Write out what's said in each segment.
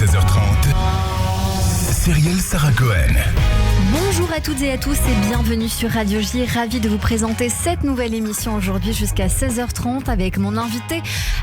16h30, Cyrielle Sarah Cohen. Bonjour à toutes et à tous et bienvenue sur Radio J. Ravi de vous présenter cette nouvelle émission aujourd'hui jusqu'à 16h30 avec mon invité,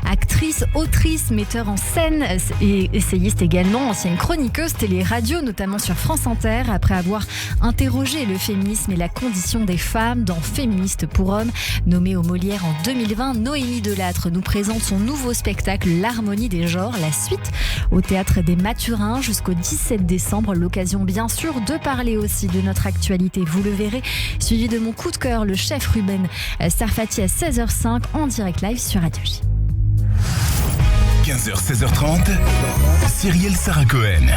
actrice, autrice, metteur en scène et essayiste également, ancienne chroniqueuse télé-radio, notamment sur France Inter, après avoir interrogé le féminisme et la condition des femmes dans Féministes pour hommes. Nommée au Molière en 2020, Noémie Delattre nous présente son nouveau spectacle L'harmonie des genres, la suite au Théâtre des Mathurins jusqu'au 17 décembre. L'occasion bien sûr de parler aussi de notre actualité, vous le verrez, suivi de mon coup de cœur, le chef Ruben Sarfati à 16h05 en direct live sur Radio J. 15h, 16h30, Cyrielle Sarah Cohen.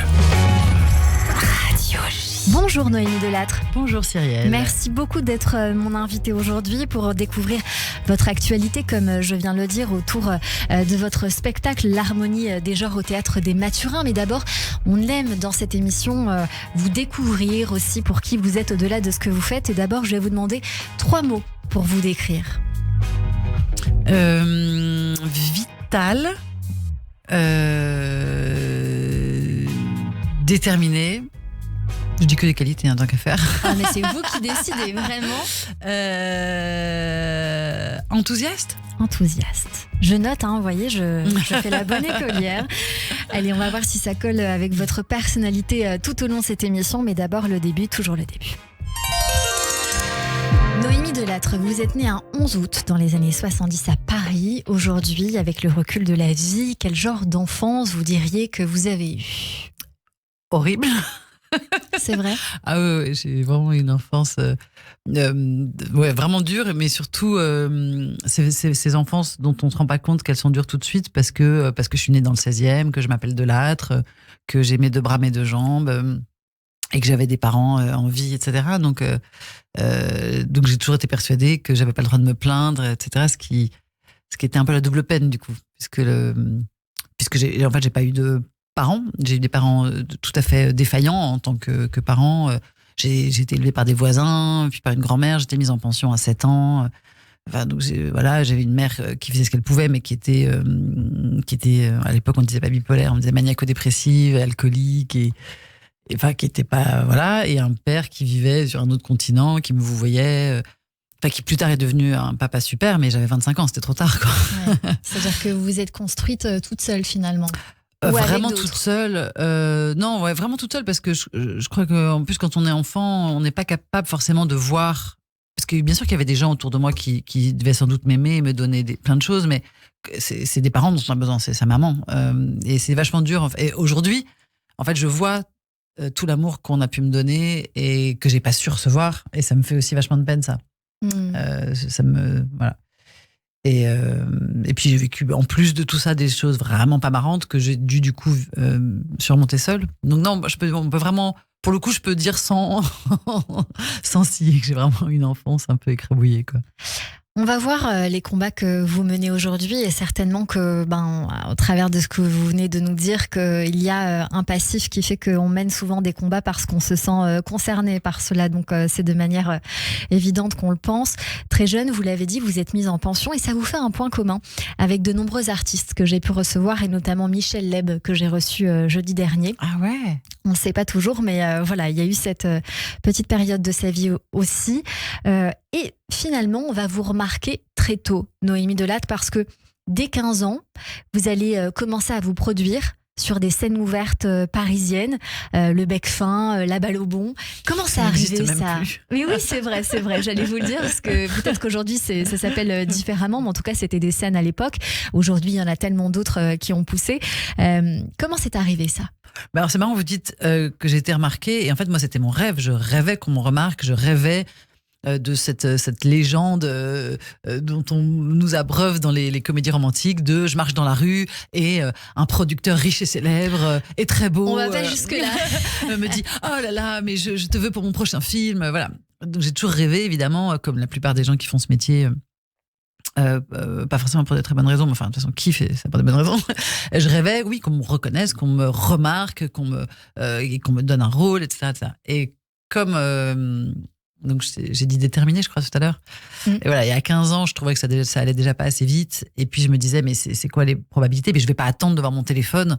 Radio J. Bonjour Noémie Delattre. Bonjour Cyrielle. Merci beaucoup d'être mon invitée aujourd'hui pour découvrir votre actualité, comme je viens de le dire, autour de votre spectacle L'harmonie des genres au Théâtre des Mathurins. Mais d'abord, on aime dans cette émission vous découvrir aussi pour qui vous êtes au-delà de ce que vous faites. Et d'abord, je vais vous demander 3 mots pour vous décrire. Vital, déterminé. Je dis que des qualités, tant qu'à faire. Ah, mais c'est vous qui décidez, vraiment. Enthousiaste. Enthousiaste. Je note, vous voyez, je fais la bonne écolière. Allez, on va voir si ça colle avec votre personnalité tout au long de cette émission. Mais d'abord, le début, toujours le début. Noémie Delattre, vous êtes née un 11 août dans les années 70 à Paris. Aujourd'hui, avec le recul de la vie, quel genre d'enfance vous diriez que vous avez eu ? Horrible. C'est vrai ? Ah ouais, j'ai vraiment une enfance vraiment dure, mais surtout ces enfances dont on ne se rend pas compte qu'elles sont dures tout de suite parce que je suis née dans le 16e, que je m'appelle Delattre, que j'ai mes 2 bras, mes 2 jambes, et que j'avais des parents en vie, etc. Donc j'ai toujours été persuadée que j'avais pas le droit de me plaindre, etc. Ce qui était un peu la double peine du coup, puisque j'ai pas eu de parents. J'ai eu des parents tout à fait défaillants en tant que parents. J'ai été élevée par des voisins, puis par une grand-mère. J'étais mise en pension à 7 ans. J'avais une mère qui faisait ce qu'elle pouvait, mais qui était à l'époque, on disait pas bipolaire, on disait maniaco-dépressive, alcoolique, et qui était pas, voilà. Et un père qui vivait sur un autre continent, qui me vouvoyait, qui plus tard est devenu un papa super, mais j'avais 25 ans, c'était trop tard, quoi. Ouais. C'est-à-dire que vous vous êtes construite toute seule, finalement. Vraiment toute seule. Non, ouais, vraiment toute seule, parce que je crois qu'en plus, quand on est enfant, on n'est pas capable forcément de voir. Parce que bien sûr qu'il y avait des gens autour de moi qui devaient sans doute m'aimer et me donner plein de choses, mais c'est des parents dont on a besoin, c'est sa maman. Et c'est vachement dur. Et aujourd'hui, en fait, je vois tout l'amour qu'on a pu me donner et que j'ai pas su recevoir. Et ça me fait aussi vachement de peine, ça. Voilà. Et puis j'ai vécu en plus de tout ça des choses vraiment pas marrantes que j'ai dû du coup surmonter seule. Donc non, on peut vraiment, pour le coup, je peux dire sans scier que j'ai vraiment une enfance un peu écrabouillée, quoi. On va voir les combats que vous menez aujourd'hui et certainement que, au travers de ce que vous venez de nous dire, qu'il y a un passif qui fait qu'on mène souvent des combats parce qu'on se sent concerné par cela. Donc c'est de manière évidente qu'on le pense. Très jeune, vous l'avez dit, vous êtes mise en pension et ça vous fait un point commun avec de nombreux artistes que j'ai pu recevoir et notamment Michel Leb que j'ai reçu jeudi dernier. Ah ouais. On ne sait pas toujours, mais voilà, il y a eu cette petite période de sa vie aussi. Et finalement, on va vous remarquer très tôt, Noémie Delattre, parce que dès 15 ans, vous allez commencer à vous produire sur des scènes ouvertes parisiennes, le bec fin, la balle au bond. Comment ça arrivé ça ? Oui, c'est vrai. J'allais vous le dire parce que peut-être qu'aujourd'hui ça s'appelle différemment, mais en tout cas c'était des scènes à l'époque. Aujourd'hui, il y en a tellement d'autres qui ont poussé. Comment c'est arrivé ça ? Alors c'est marrant, vous dites que j'ai été remarquée, et en fait moi c'était mon rêve. Je rêvais qu'on me remarque, je rêvais de cette légende dont on nous abreuve dans les comédies romantiques de je marche dans la rue et un producteur riche et célèbre et très beau on va pas jusque-là me dit oh là là mais je te veux pour mon prochain film, voilà. Donc j'ai toujours rêvé, évidemment, comme la plupart des gens qui font ce métier, pas forcément pour des très bonnes raisons, mais enfin de toute façon qui fait ça pour des bonnes raisons. Je rêvais, oui, qu'on me reconnaisse, qu'on me remarque, qu'on me donne un rôle, etc. Et comme donc j'ai dit déterminé, je crois, tout à l'heure. Et voilà, il y a 15 ans, je trouvais que ça allait déjà pas assez vite. Et puis je me disais, mais c'est quoi les probabilités ? Mais je vais pas attendre de voir mon téléphone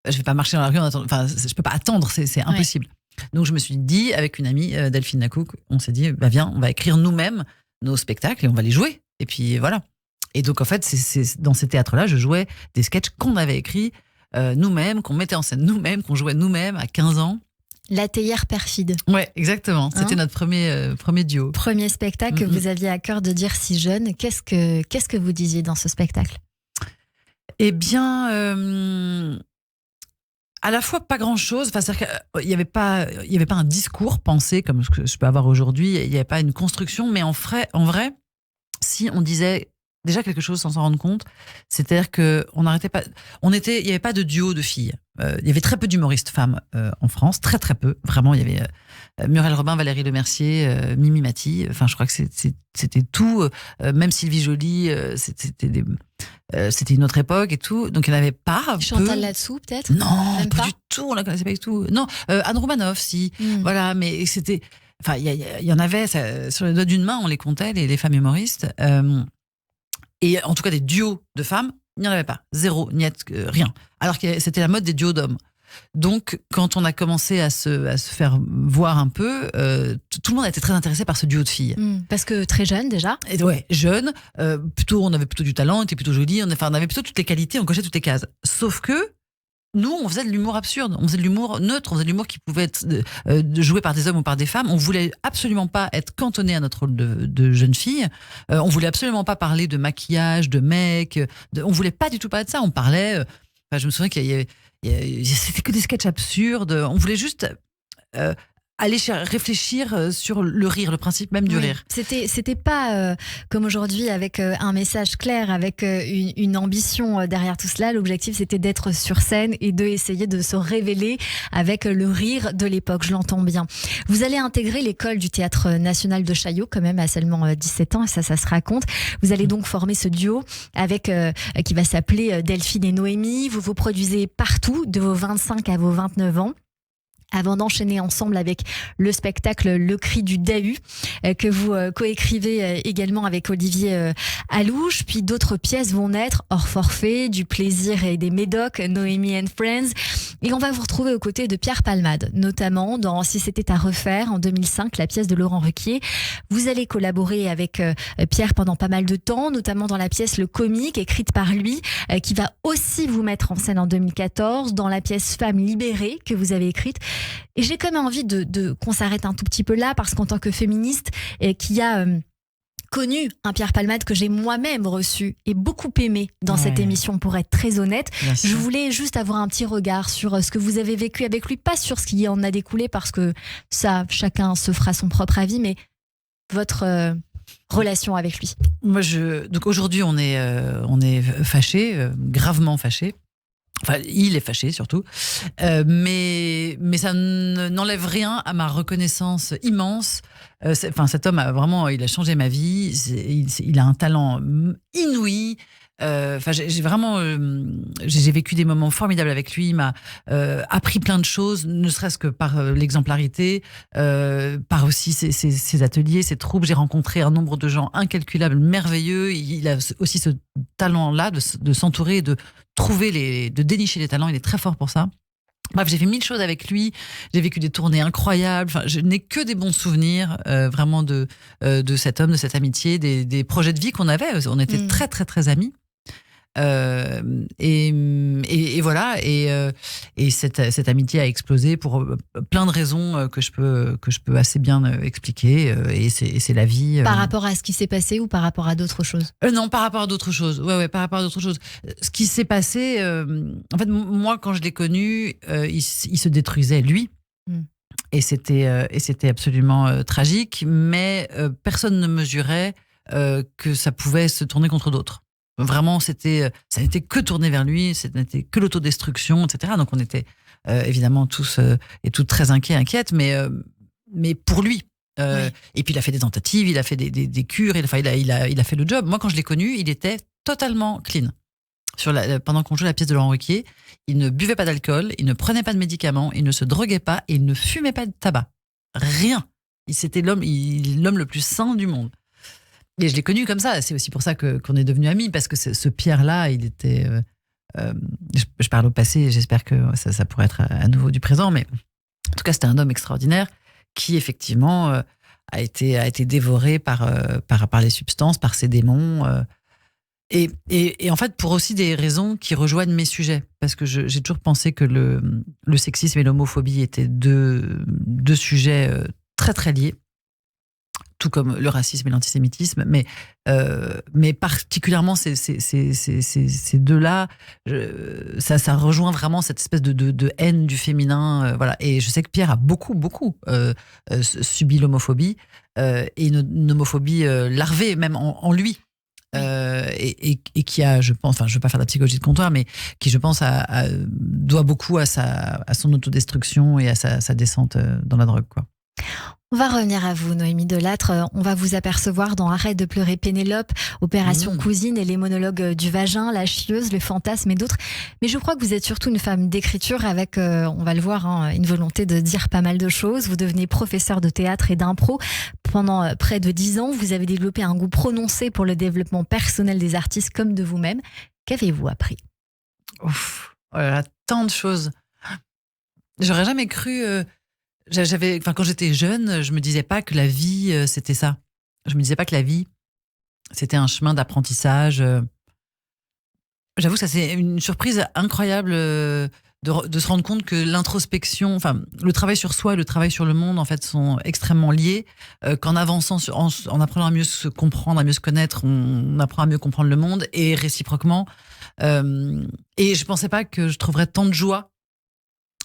je vais pas marcher dans la rue en attendant. Enfin, je peux pas attendre, c'est impossible. Donc je me suis dit, avec une amie, Delphine Nacouk, on s'est dit, viens, on va écrire nous-mêmes nos spectacles et on va les jouer. Et puis voilà. Et donc en fait, c'est dans ces théâtres-là, je jouais des sketchs qu'on avait écrits nous-mêmes, qu'on mettait en scène nous-mêmes, qu'on jouait nous-mêmes à 15 ans. La théière perfide. Ouais, exactement. C'était notre premier duo. Premier spectacle que vous aviez à cœur de dire si jeune. Qu'est-ce que vous disiez dans ce spectacle ? Eh bien, à la fois pas grand-chose. Enfin, c'est-à-dire qu'il n'y avait pas un discours pensé comme ce que je peux avoir aujourd'hui. Il n'y avait pas une construction, mais en vrai, si on disait déjà quelque chose sans s'en rendre compte, c'est-à-dire que on n'arrêtait pas. Il n'y avait pas de duo de filles. Il y avait très peu d'humoristes femmes en France, très très peu. Vraiment, il y avait Muriel Robin, Valérie Lemercier, Mimi Mati. Enfin, je crois que c'était tout. Même Sylvie Joly, c'était une autre époque et tout. Donc il n'y en avait pas. Chantal Latsou, peut-être ? Non, même pas du tout. On la connaissait pas du tout. Non, Anne Romanoff, si. Voilà, mais c'était. Enfin, il y en avait sur les doigts d'une main, on les comptait, les femmes humoristes. Et en tout cas, des duos de femmes, il n'y en avait pas. Zéro, niet, rien. Alors que c'était la mode des duos d'hommes. Donc, quand on a commencé à se faire voir un peu, tout le monde a été très intéressé par ce duo de filles. Parce que très jeune déjà. Et ouais, jeune. On avait plutôt du talent, on était plutôt jolie. On avait plutôt toutes les qualités, on cochait toutes les cases. Sauf que nous, on faisait de l'humour absurde, on faisait de l'humour neutre, on faisait de l'humour qui pouvait être joué par des hommes ou par des femmes. On voulait absolument pas être cantonné à notre rôle de jeune fille. On voulait absolument pas parler de maquillage, de mec. On voulait pas du tout parler de ça. On parlait. Je me souviens c'était que des sketchs absurdes. On voulait juste aller réfléchir sur le rire, le principe même du rire. C'était pas comme aujourd'hui avec un message clair, avec une ambition derrière tout cela. L'objectif, c'était d'être sur scène et d'essayer de se révéler avec le rire de l'époque, je l'entends bien. Vous allez intégrer l'école du Théâtre National de Chaillot, quand même à seulement 17 ans, et ça se raconte. Vous allez donc former ce duo avec qui va s'appeler Delphine et Noémie. Vous vous produisez partout, de vos 25 à vos 29 ans. Avant d'enchaîner ensemble avec le spectacle Le Cri du Dahu, que vous coécrivez également avec Olivier Alouche. Puis d'autres pièces vont naître, Hors forfait, Du plaisir et des médocs, Noémie and Friends. Et on va vous retrouver aux côtés de Pierre Palmade, notamment dans Si c'était à refaire, en 2005, la pièce de Laurent Ruquier. Vous allez collaborer avec Pierre pendant pas mal de temps, notamment dans la pièce Le Comique, écrite par lui, qui va aussi vous mettre en scène en 2014, dans la pièce Femme libérée, que vous avez écrite. Et j'ai quand même envie qu'on s'arrête un tout petit peu là, parce qu'en tant que féministe qui a connu un Pierre Palmade que j'ai moi-même reçu et beaucoup aimé dans cette émission, pour être très honnête, je voulais juste avoir un petit regard sur ce que vous avez vécu avec lui, pas sur ce qui en a découlé, parce que ça, chacun se fera son propre avis, mais votre relation avec lui. Moi, donc aujourd'hui, on est fâchés, gravement fâchés. Enfin, il est fâché surtout, mais ça n'enlève rien à ma reconnaissance immense. Cet homme il a changé ma vie. Il a un talent inouï. J'ai vécu des moments formidables avec lui. Il m'a appris plein de choses, ne serait-ce que par l'exemplarité, par aussi ses ateliers, ses troupes. J'ai rencontré un nombre de gens incalculables, merveilleux. Il a aussi ce talent-là de s'entourer, de de dénicher les talents. Il est très fort pour ça. Bref, j'ai fait 1000 choses avec lui. J'ai vécu des tournées incroyables. Enfin, je n'ai que des bons souvenirs, vraiment de cet homme, de cette amitié, des projets de vie qu'on avait. On était très, très, très amis. Et voilà. Et cette amitié a explosé pour plein de raisons que je peux assez bien expliquer. Et c'est la vie. Par rapport à ce qui s'est passé ou par rapport à d'autres choses ? Non, par rapport à d'autres choses. Ouais, par rapport à d'autres choses. Ce qui s'est passé, en fait, moi, quand je l'ai connu, il se détruisait, lui. Et c'était absolument tragique, mais personne ne mesurait que ça pouvait se tourner contre d'autres. Vraiment, ça n'était que tourné vers lui, ça n'était que l'autodestruction, etc. Donc on était évidemment tous et toutes très inquiètes, mais pour lui. Et puis il a fait des tentatives, il a fait des cures, il a fait le job. Moi, quand je l'ai connu, il était totalement clean. Pendant qu'on jouait la pièce de Laurent Ruquier, il ne buvait pas d'alcool, il ne prenait pas de médicaments, il ne se droguait pas et il ne fumait pas de tabac. Rien. C'était l'homme le plus sain du monde. Et je l'ai connu comme ça. C'est aussi pour ça qu'on est devenus amis, parce que ce Pierre-là, il était je parle au passé et j'espère que ça pourrait être à nouveau du présent, mais en tout cas, c'était un homme extraordinaire qui, effectivement, a été dévoré par les substances, par ses démons. Et en fait, pour aussi des raisons qui rejoignent mes sujets. Parce que j'ai toujours pensé que le sexisme et l'homophobie étaient deux sujets très, très liés. Tout comme le racisme et l'antisémitisme, mais particulièrement ces deux-là, ça rejoint vraiment cette espèce de haine du féminin, voilà. Et je sais que Pierre a beaucoup subi l'homophobie et une homophobie larvée même en lui. Et qui a, je pense, enfin, je veux pas faire de la psychologie de comptoir, mais qui, je pense, doit beaucoup à son autodestruction et à sa descente dans la drogue, quoi. On va revenir à vous, Noémie Delattre. On va vous apercevoir dans Arrête de pleurer Pénélope, Opération Cousine et les monologues du vagin, la chieuse, le fantasme et d'autres. Mais je crois que vous êtes surtout une femme d'écriture avec, on va le voir, une volonté de dire pas mal de choses. Vous devenez professeur de théâtre et d'impro. Pendant près de 10 ans, vous avez développé un goût prononcé pour le développement personnel des artistes comme de vous-même. Qu'avez-vous appris ? Ouf, oh là là, tant de choses. J'aurais jamais cru... quand j'étais jeune, je me disais pas que la vie, c'était ça. Je me disais pas que la vie, c'était un chemin d'apprentissage. J'avoue, ça c'est une surprise incroyable de se rendre compte que l'introspection, enfin, le travail sur soi et le travail sur le monde, en fait, sont extrêmement liés. Qu'en avançant, en apprenant à mieux se comprendre, à mieux se connaître, on apprend à mieux comprendre le monde et réciproquement. Et je pensais pas que je trouverais tant de joie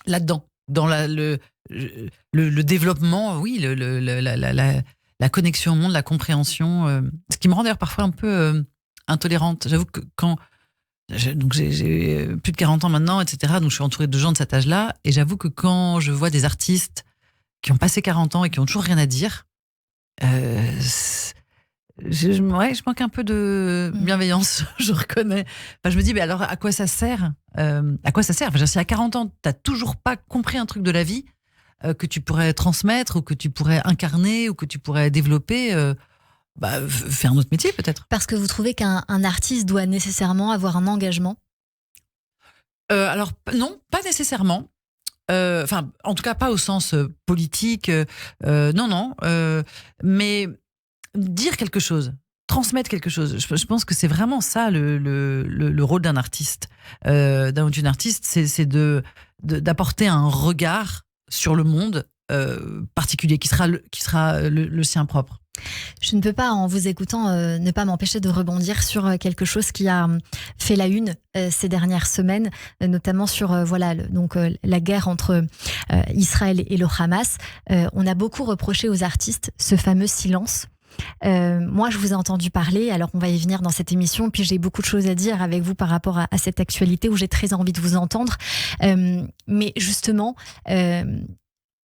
là-dedans. Dans le développement, oui, la connexion au monde, la compréhension, ce qui me rend d'ailleurs parfois un peu intolérante. J'avoue que donc j'ai plus de 40 ans maintenant, etc., donc je suis entourée de gens de cet âge-là, et j'avoue que quand je vois des artistes qui ont passé 40 ans et qui ont toujours rien à dire, je manque un peu de bienveillance, je reconnais. Enfin, je me dis, mais alors à quoi ça sert ? Enfin, si à 40 ans, t'as toujours pas compris un truc de la vie que tu pourrais transmettre ou que tu pourrais incarner ou que tu pourrais développer, fais un autre métier peut-être. Parce que vous trouvez qu'un artiste doit nécessairement avoir un engagement ? Alors non, pas nécessairement. Enfin, en tout cas pas au sens politique. Non. Mais dire quelque chose, transmettre quelque chose. Je pense que c'est vraiment ça le rôle d'un artiste, d'une artiste, c'est d'apporter un regard sur le monde particulier qui sera le sien propre. Je ne peux pas, en vous écoutant, ne pas m'empêcher de rebondir sur quelque chose qui a fait la une ces dernières semaines, notamment sur la guerre entre Israël et le Hamas. On a beaucoup reproché aux artistes ce fameux silence. Moi, je vous ai entendu parler, alors on va y venir dans cette émission, puis j'ai beaucoup de choses à dire avec vous par rapport à cette actualité où j'ai très envie de vous entendre. Mais justement,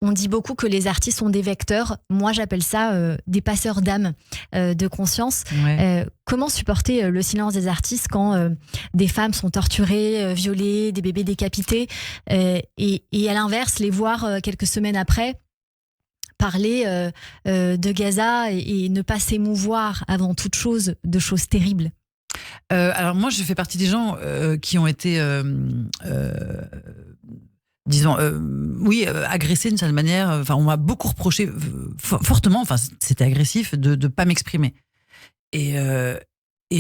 on dit beaucoup que les artistes sont des vecteurs. Moi, j'appelle ça des passeurs d'âme, de conscience. Ouais. Comment supporter le silence des artistes quand des femmes sont torturées, violées, des bébés décapités, et à l'inverse, les voir quelques semaines après parler de Gaza et ne pas s'émouvoir avant toute chose de choses terribles? Alors moi, je fais partie des gens qui ont été... agressé d'une certaine manière. Enfin, on m'a beaucoup reproché fortement. Enfin, c'était agressif de pas m'exprimer. Et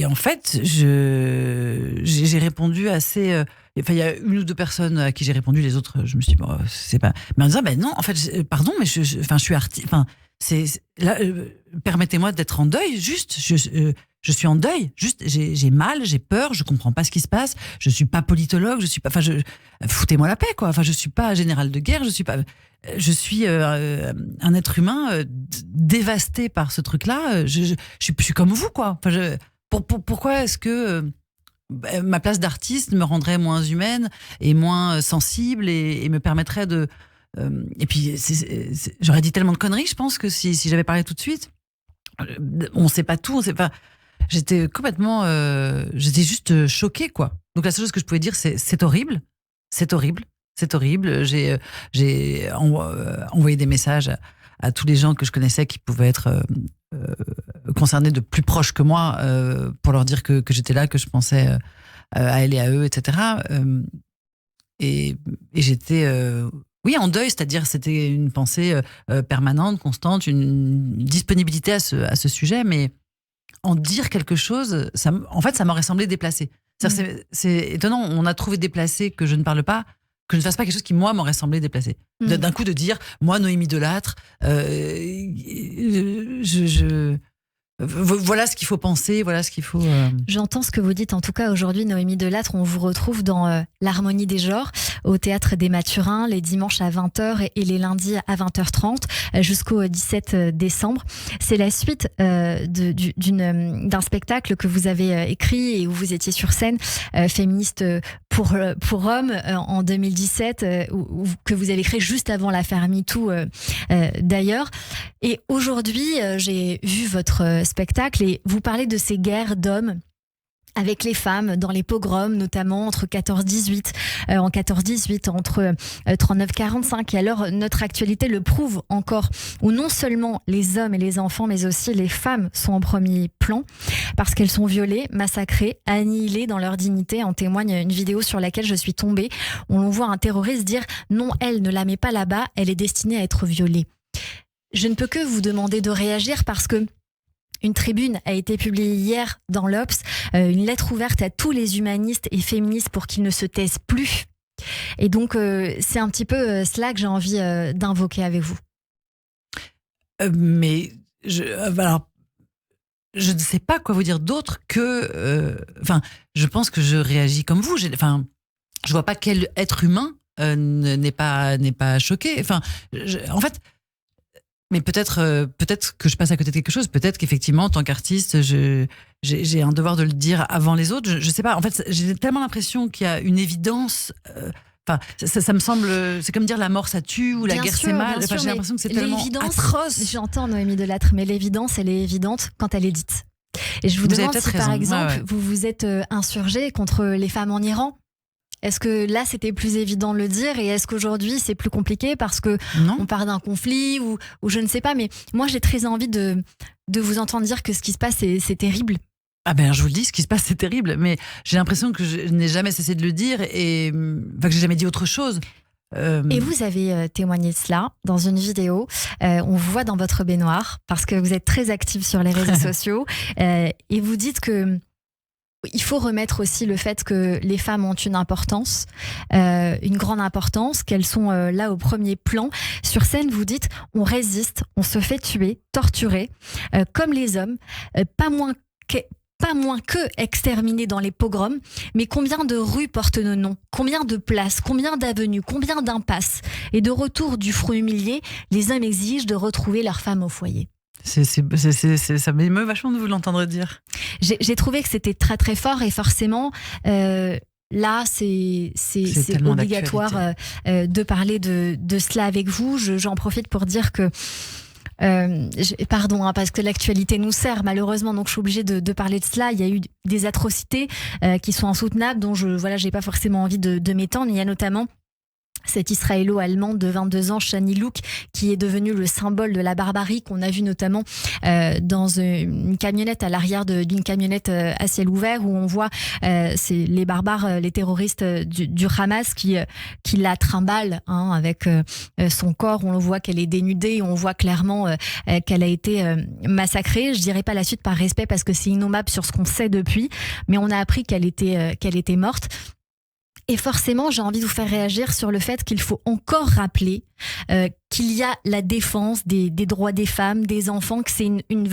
en fait, j'ai répondu assez. Enfin, il y a une ou deux personnes à qui j'ai répondu. Les autres, je me suis dit, bon, c'est pas. Mais en disant, ben non, en fait, pardon, mais je suis artiste. Enfin, là, permettez-moi d'être en deuil. Juste, je suis en deuil. Juste, j'ai mal, j'ai peur, je comprends pas ce qui se passe. Je suis pas politologue, je suis pas. Enfin, foutez-moi la paix, quoi. Enfin, je suis pas général de guerre, je suis pas. Je suis un être humain dévasté par ce truc-là. Je suis comme vous, quoi. Enfin, pourquoi est-ce que ma place d'artiste me rendrait moins humaine et moins sensible et me permettrait de. Et puis, j'aurais dit tellement de conneries, je pense, que si j'avais parlé tout de suite, on sait pas tout, on sait pas. J'étais complètement. J'étais juste choquée, quoi. Donc la seule chose que je pouvais dire, c'est horrible. C'est horrible. C'est horrible. J'ai envoyé des messages à tous les gens que je connaissais qui pouvaient être concernés de plus proche que moi pour leur dire que j'étais là, que je pensais à elle et à eux, etc. Et j'étais en deuil, c'est-à-dire c'était une pensée permanente, constante, une disponibilité à ce sujet, mais en dire quelque chose, ça m'aurait semblé déplacé. C'est étonnant, on a trouvé déplacé que je ne parle pas, que je ne fasse pas quelque chose qui, moi, m'aurait semblé déplacé. D'un coup, de dire, moi, Noémie Delattre, voilà ce qu'il faut penser, voilà ce qu'il faut... J'entends ce que vous dites. En tout cas, aujourd'hui, Noémie Delattre, on vous retrouve dans l'Harmonie des genres, au Théâtre des Mathurins, les dimanches à 20h et les lundis à 20h30, jusqu'au 17 décembre. C'est la suite d'un spectacle que vous avez écrit et où vous étiez sur scène, Féministe pour hommes, en 2017, que vous avez créé juste avant l'affaire MeToo, d'ailleurs. Et aujourd'hui, j'ai vu votre spectacle et vous parlez de ces guerres d'hommes avec les femmes dans les pogroms, notamment entre 14-18, en 14-18, entre 39-45. Et alors, notre actualité le prouve encore, où non seulement les hommes et les enfants, mais aussi les femmes sont en premier plan, parce qu'elles sont violées, massacrées, annihilées dans leur dignité. En témoigne une vidéo sur laquelle je suis tombée, où l'on voit un terroriste dire « Non, elle ne la met pas là-bas, elle est destinée à être violée ». Je ne peux que vous demander de réagir parce que une tribune a été publiée hier dans l'Obs, une lettre ouverte à tous les humanistes et féministes pour qu'ils ne se taisent plus. Et donc, c'est un petit peu cela que j'ai envie d'invoquer avec vous. Mais alors, je ne sais pas quoi vous dire d'autre que... je pense que je réagis comme vous. Je vois pas quel être humain n'est pas choqué. En fait... Mais peut-être que je passe à côté de quelque chose. Peut-être qu'effectivement, en tant qu'artiste, j'ai un devoir de le dire avant les autres. Je sais pas. En fait, j'ai tellement l'impression qu'il y a une évidence. Ça me semble. C'est comme dire la mort ça tue ou la guerre c'est mal. J'ai l'impression que c'est tellement atroce. J'entends Noémie Delattre, mais l'évidence, elle est évidente quand elle est dite. Et je vous demande si, par exemple, vous vous êtes insurgé contre les femmes en Iran. Est-ce que là, c'était plus évident de le dire et est-ce qu'aujourd'hui, c'est plus compliqué parce que on parle d'un conflit ou je ne sais pas. Mais moi, j'ai très envie de vous entendre dire que ce qui se passe, c'est terrible. Ah ben, je vous le dis, ce qui se passe, c'est terrible. Mais j'ai l'impression que je n'ai jamais cessé de le dire et que j'ai jamais dit autre chose. Et vous avez témoigné de cela dans une vidéo. On vous voit dans votre baignoire parce que vous êtes très active sur les réseaux sociaux et vous dites que il faut remettre aussi le fait que les femmes ont une importance, une grande importance, qu'elles sont là au premier plan. Sur scène, vous dites, on résiste, on se fait tuer, torturer, comme les hommes, pas moins que exterminés dans les pogroms, mais combien de rues portent nos noms, combien de places, combien d'avenues, combien d'impasses. Et de retour du front humilié, les hommes exigent de retrouver leurs femmes au foyer. Ça m'émeut vachement de vous l'entendre dire. J'ai trouvé que c'était très très fort et forcément là c'est obligatoire de parler de cela avec vous. J'en profite pour dire que pardon parce que l'actualité nous sert malheureusement, donc je suis obligée de parler de cela. Il y a eu des atrocités qui sont insoutenables dont j'ai pas forcément envie de m'étendre. Il y a notamment cette israélo-allemande de 22 ans, Shani Louk, qui est devenue le symbole de la barbarie qu'on a vu notamment dans une camionnette, à l'arrière d'une camionnette à ciel ouvert, où on voit c'est les barbares, les terroristes du Hamas qui la trimballent avec son corps. On voit qu'elle est dénudée, on voit clairement qu'elle a été massacrée. Je dirais pas la suite par respect parce que c'est innommable sur ce qu'on sait depuis, mais on a appris qu'elle était morte. Et forcément, j'ai envie de vous faire réagir sur le fait qu'il faut encore rappeler qu'il y a la défense des droits des femmes, des enfants, que c'est une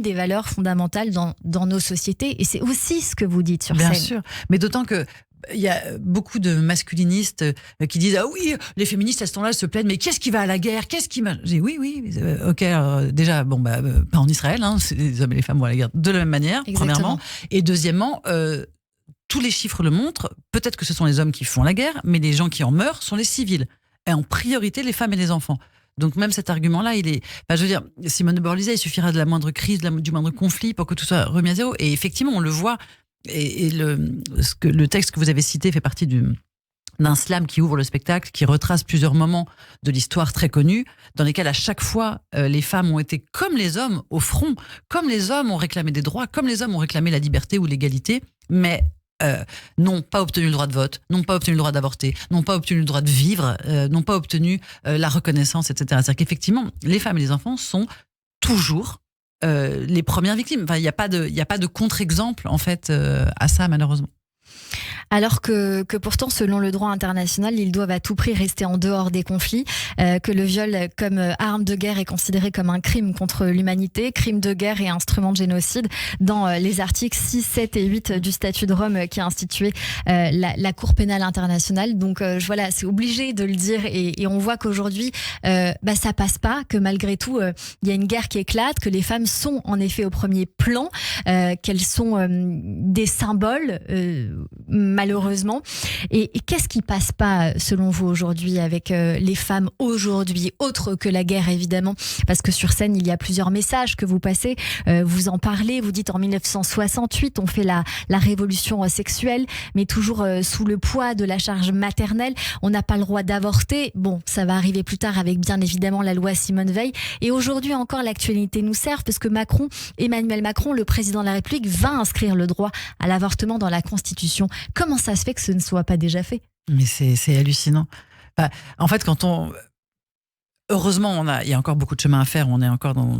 des valeurs fondamentales dans nos sociétés. Et c'est aussi ce que vous dites sur scène. Bien sûr, mais d'autant que il y a beaucoup de masculinistes qui disent ah oui, les féministes à ce temps-là se plaignent, mais qu'est-ce qui va à la guerre, qu'est-ce qui va... J'ai dit oui, ok, déjà pas en Israël, les hommes et les femmes vont à la guerre de la même manière. Exactement. Premièrement, et deuxièmement. Tous les chiffres le montrent, peut-être que ce sont les hommes qui font la guerre, mais les gens qui en meurent sont les civils. Et en priorité, les femmes et les enfants. Donc même cet argument-là, il est... je veux dire, Simone de Beauvoir disait, il suffira de la moindre crise, du moindre conflit pour que tout soit remis à zéro. Et effectivement, on le voit. Et le texte que vous avez cité fait partie d'un slam qui ouvre le spectacle, qui retrace plusieurs moments de l'histoire très connue, dans lesquels à chaque fois, les femmes ont été comme les hommes au front, comme les hommes ont réclamé des droits, comme les hommes ont réclamé la liberté ou l'égalité, mais n'ont pas obtenu le droit de vote, n'ont pas obtenu le droit d'avorter, n'ont pas obtenu le droit de vivre, n'ont pas obtenu la reconnaissance, etc. C'est-à-dire qu'effectivement, les femmes et les enfants sont toujours les premières victimes. Enfin, il n'y a pas de contre-exemple en fait à ça, malheureusement. Alors que pourtant, selon le droit international, ils doivent à tout prix rester en dehors des conflits, que le viol comme arme de guerre est considéré comme un crime contre l'humanité, crime de guerre et instrument de génocide, dans les articles 6, 7 et 8 du statut de Rome qui a institué la Cour pénale internationale. Donc voilà, c'est obligé de le dire et on voit qu'aujourd'hui, ça passe pas, que malgré tout, il y a une guerre qui éclate, que les femmes sont en effet au premier plan, qu'elles sont des symboles, malheureusement. Et qu'est-ce qui passe pas, selon vous, aujourd'hui, avec les femmes aujourd'hui, autre que la guerre, évidemment? Parce que sur scène, il y a plusieurs messages que vous passez. Vous en parlez, vous dites en 1968, on fait la révolution sexuelle, mais toujours sous le poids de la charge maternelle. On n'a pas le droit d'avorter. Bon, ça va arriver plus tard avec, bien évidemment, la loi Simone Veil. Et aujourd'hui encore, l'actualité nous sert parce que Emmanuel Macron, le président de la République, va inscrire le droit à l'avortement dans la Constitution. Comment ça se fait que ce ne soit pas déjà fait? Mais c'est hallucinant. Enfin, en fait, heureusement, il y a encore beaucoup de chemin à faire. On est encore dans